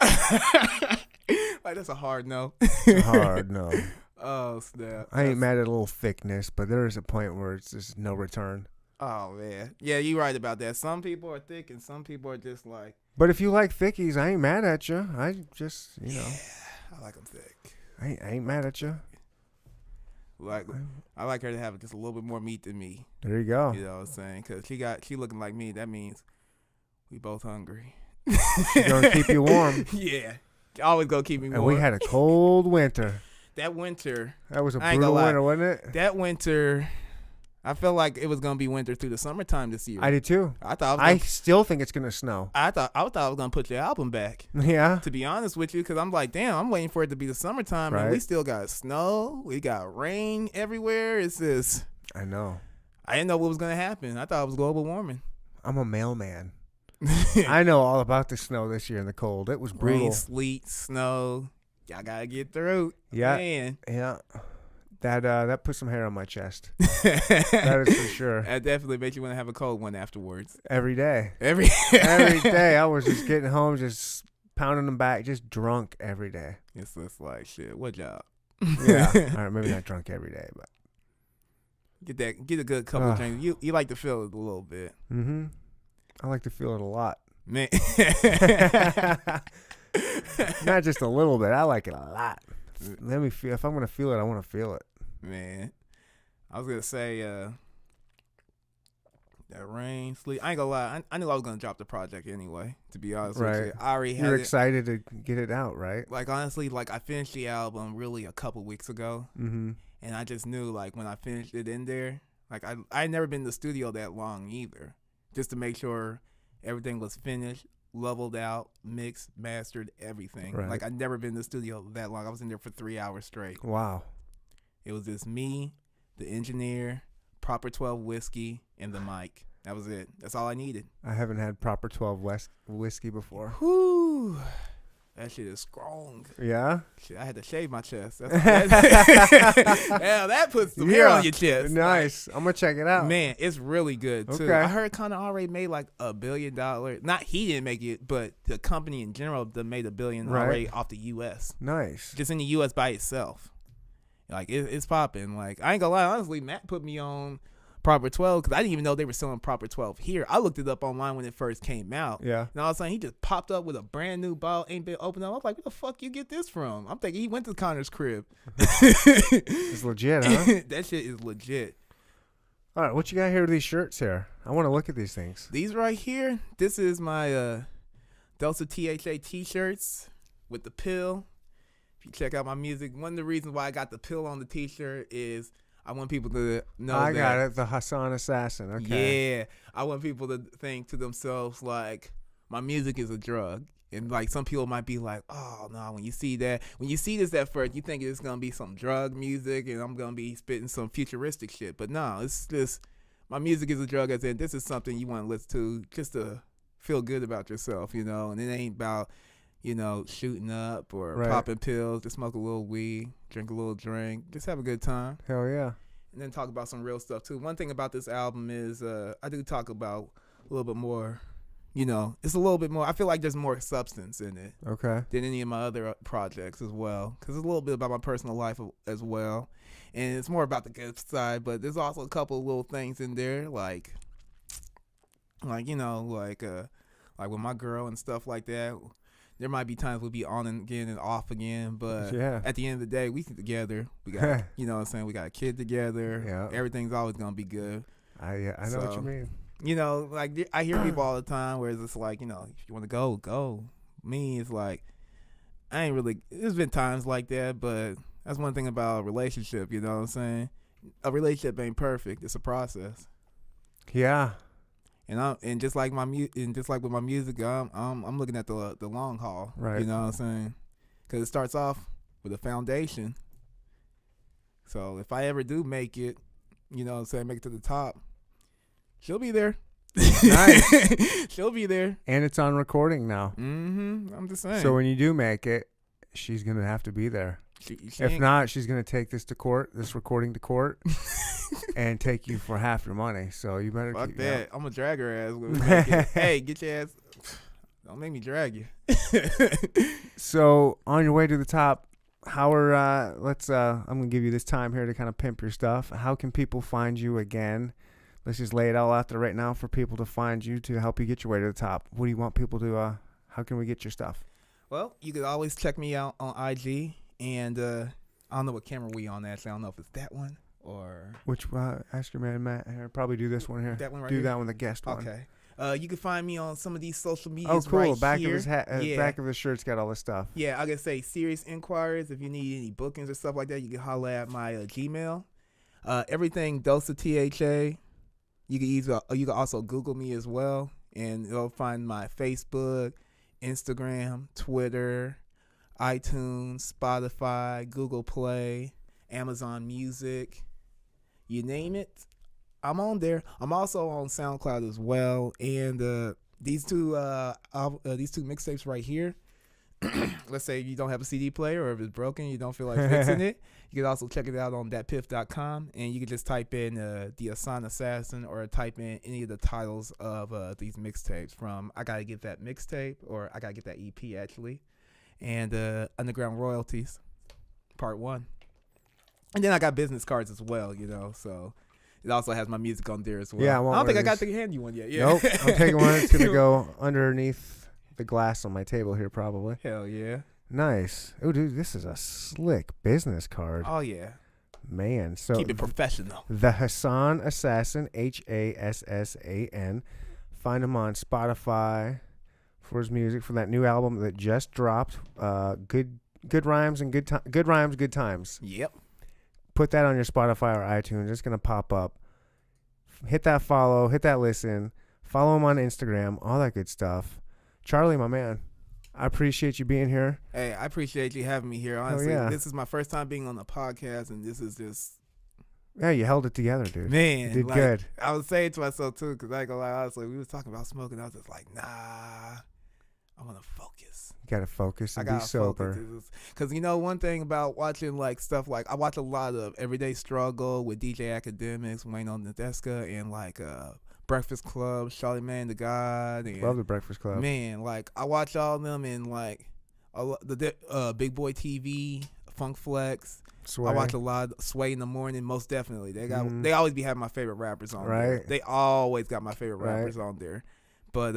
Like, that's a hard no. Hard no. Oh, snap. I ain't mad at a little thickness, but there is a point where it's just no return. Oh, man. Yeah, you're right about that. Some people are thick and some people are just like. But if you like thickies, I ain't mad at you. I just, you know. I like them thick. I ain't mad at you. Like, I like her to have just a little bit more meat than me. There you go. You know what I'm saying? Because she looking like me. That means we both hungry. She's going to keep you warm. Yeah. Always go keep me warm. And we had a cold winter. That winter. That was a I ain't brutal gonna lie. winter, wasn't it? That winter, I felt like it was gonna be winter through the summertime this year. I did too. I still think it's gonna snow. I thought I was gonna put your album back. Yeah. To be honest with you, because I'm like, damn, I'm waiting for it to be the summertime, and we Right. still got snow. We got rain everywhere. It's just, I know. I didn't know what was gonna happen. I thought it was global warming. I'm a mailman. I know all about the snow this year and the cold. It was brutal. Rain, sleet, snow. Y'all gotta get through. Yeah. Man. Yeah. That put some hair on my chest. That is for sure. That definitely makes you want to have a cold one afterwards. Every day. Every day. I was just getting home, just pounding them back, just drunk every day. It's just like, shit, what job? Yeah. All right, maybe not drunk every day, but. Get a good couple of drinks. You like to feel it a little bit. Mm-hmm. I like to feel it a lot. Man. Not just a little bit. I like it a lot. Let me feel. If I'm gonna feel it, I want to feel it. Man, I was gonna say that rain, sleep. I ain't gonna lie. I knew I was gonna drop the project anyway. To be honest with you, I already had You're it. excited to get it out, right? Like, honestly, like, I finished the album really a couple weeks ago, Mm-hmm. and I just knew, like, when I finished it in there, like, I had never been in the studio that long either, just to make sure everything was finished, leveled out, mixed, mastered, everything. Right. Like, I'd never been in the studio that long. I was in there for 3 hours straight. Wow. It was just me, the engineer, Proper 12 whiskey, and the mic. That was it. That's all I needed. I haven't had proper 12 whiskey before. Whew. That shit is strong. Yeah? Shit, I had to shave my chest. Hell, that puts some hair on your chest. Nice. I'm going to check it out. Man, it's really good, too. Okay. I heard Connor already made like $1 billion. Not he didn't make it, but the company in general that made $1 billion already off the U.S. Nice. Just in the U.S. by itself. Like, it's popping. Like, I ain't gonna lie. Honestly, Matt put me on Proper 12 because I didn't even know they were selling Proper 12 here. I looked it up online when it first came out. Yeah. And all of a sudden, he just popped up with a brand new bottle, ain't been opened up. I was like, where the fuck you get this from? I'm thinking he went to Connor's crib. It's legit, huh? That shit is legit. All right, what you got here with these shirts here? I want to look at these things. These right here, this is my Delta THA t-shirts with the pill. If you check out my music, one of the reasons why I got the pill on the t-shirt is I want people to know I got it, the Hassan Assassin. Okay. Yeah, I want people to think to themselves, like, my music is a drug. And, like, some people might be like, oh, no, when you see this at first, you think it's going to be some drug music and I'm going to be spitting some futuristic shit. But no, it's just, my music is a drug, as in this is something you want to listen to just to feel good about yourself, you know. And it ain't about, you know, shooting up or popping pills. Just smoke a little weed, drink a little drink, just have a good time. Hell yeah. And then talk about some real stuff, too. One thing about this album is I do talk about a little bit more, you know, it's a little bit more, I feel like there's more substance in it Okay. than any of my other projects as well. Because it's a little bit about my personal life as well. And it's more about the good side, but there's also a couple of little things in there, like you know, like with my girl and stuff like that. There might be times we'll be on and again and off again, but at the end of the day, we together. We got, you know what I'm saying? We got a kid together. Yeah. Everything's always going to be good. I know what you mean. You know, like, I hear people all the time where it's just like, you know, if you want to go, go. Me, it's like, I ain't really, there's been times like that, but that's one thing about a relationship, you know what I'm saying? A relationship ain't perfect. It's a process. Yeah. And just like with my music, I'm looking at the long haul. Right. You know what I'm saying? Because it starts off with a foundation. So if I ever do make it, you know what I'm saying, make it to the top, she'll be there. Nice. She'll be there. And it's on recording now. Mm-hmm. I'm just saying. So when you do make it, she's going to have to be there. She If not, she's going to take this recording to court. and take you for half your money. So you better Fuck keep that. I'm gonna drag her ass. When we make it. Hey, get your ass. Don't make me drag you. So on your way to the top, how are I'm gonna give you this time here to kind of pimp your stuff. How can people find you again? Let's just lay it all out there right now for people to find you to help you get your way to the top. What do you want people to? How can we get your stuff? Well, you could always check me out on IG, and I don't know what camera we on actually. I don't know if it's that one or Which ask your man Matt here. Probably do this one here. that one right do here. that one, the guest one. Okay. You can find me on some of these social medias. Oh, cool. Right Back here. of his hat, Yeah. back of his shirt's got all this stuff. Yeah, I can say serious inquiries. If you need any bookings or stuff like that, you can holler at my Gmail. Everything Dosa THA. You can also Google me as well, and you'll find my Facebook, Instagram, Twitter, iTunes, Spotify, Google Play, Amazon Music. You name it, I'm on there. I'm also on SoundCloud as well, and these two mixtapes right here. Let's say you don't have a CD player, or if it's broken, you don't feel like fixing it. You can also check it out on thatpiff.com, and you can just type in the Hassan Assassin, or type in any of the titles of these mixtapes from I Gotta Get That Mixtape, or I Gotta Get That EP actually, and Underground Royalties, Part 1. And then I got business cards as well, so it also has my music on there as well. Yeah, I don't think I got to hand you one yet. Yeah. Nope. I'm taking one. It's gonna go underneath the glass on my table here, probably. Hell yeah. Nice. Oh, dude, this is a slick business card. Oh yeah. Man, so Keep it professional. the Hassan Assassin, Hassan. Find him on Spotify for his music for that new album that just dropped. Good rhymes and good rhymes, good times. Yep. Put that on your Spotify or iTunes. It's gonna pop up. Hit that follow. Hit that listen. Follow him on Instagram. All that good stuff. Charlie, my man, I appreciate you being here. Hey, I appreciate you having me here. Honestly, yeah. This is my first time being on the podcast, and this is just Yeah, you held it together, dude. man. You did like, good. I was saying to myself too, because I ain't gonna lie, honestly, we was talking about smoking. I was just like, nah, I'm gonna focus. You gotta focus and I be gotta sober. Because one thing about watching like stuff like I watch a lot of Everyday Struggle with DJ Academics, Wayne on Nadeska, and like Breakfast Club, Charlamagne the God, and Love the Breakfast Club. man, like I watch all of them, and like the Big Boy TV, Funk Flex. Sway. I watch a lot of Sway in the Morning, most definitely. They always be having my favorite rappers on there. Right. They always got my favorite Right. rappers on there. But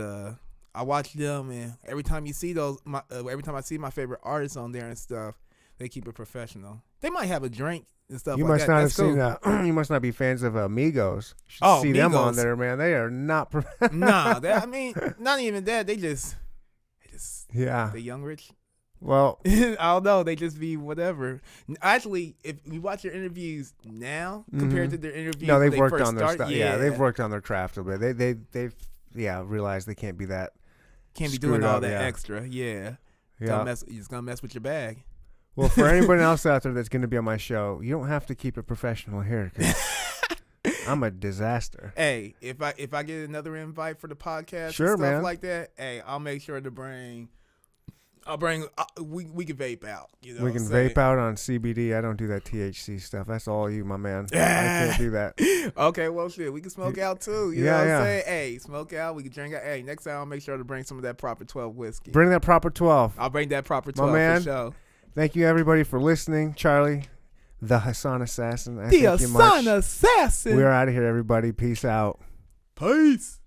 I watch them, and every time you see every time I see my favorite artists on there and stuff, they keep it professional. They might have a drink and stuff You like must that. not That's have seen cool. that. You must not be fans of Migos. You should Oh, see them on Migos. there, man. They are not. Nah, I mean, not even that. They just Yeah. they young rich. Well, I don't know. They just be whatever. Actually, if you watch their interviews now compared to their interviews, no, when they've they worked first on their start, stuff. Yeah, they've worked on their craft a bit. They've realized they can't be that. Can't be screwed doing all up, that yeah. extra. Yeah. Yeah. It's gonna mess with your bag. Well, for anyone else out there that's going to be on my show, you don't have to keep it professional here. 'Cause I'm a disaster. Hey, if I get another invite for the podcast, Sure, and stuff man. like that, hey, I'll make sure to bring. We can vape out. You know, We can vape out on CBD. I don't do that THC stuff. That's all you, my man. I can't do that. Okay, well, shit, we can smoke out too. You Yeah, know what yeah. I'm saying? Hey, smoke out. We can drink out. Hey, next time I'll make sure to bring some of that proper 12 whiskey. Bring that proper 12. I'll bring that proper My 12 man. for sure. Thank you, everybody, for listening. Charlie, the Hassan Assassin. The thank you much. Hassan Assassin. We're out of here, everybody. Peace out. Peace.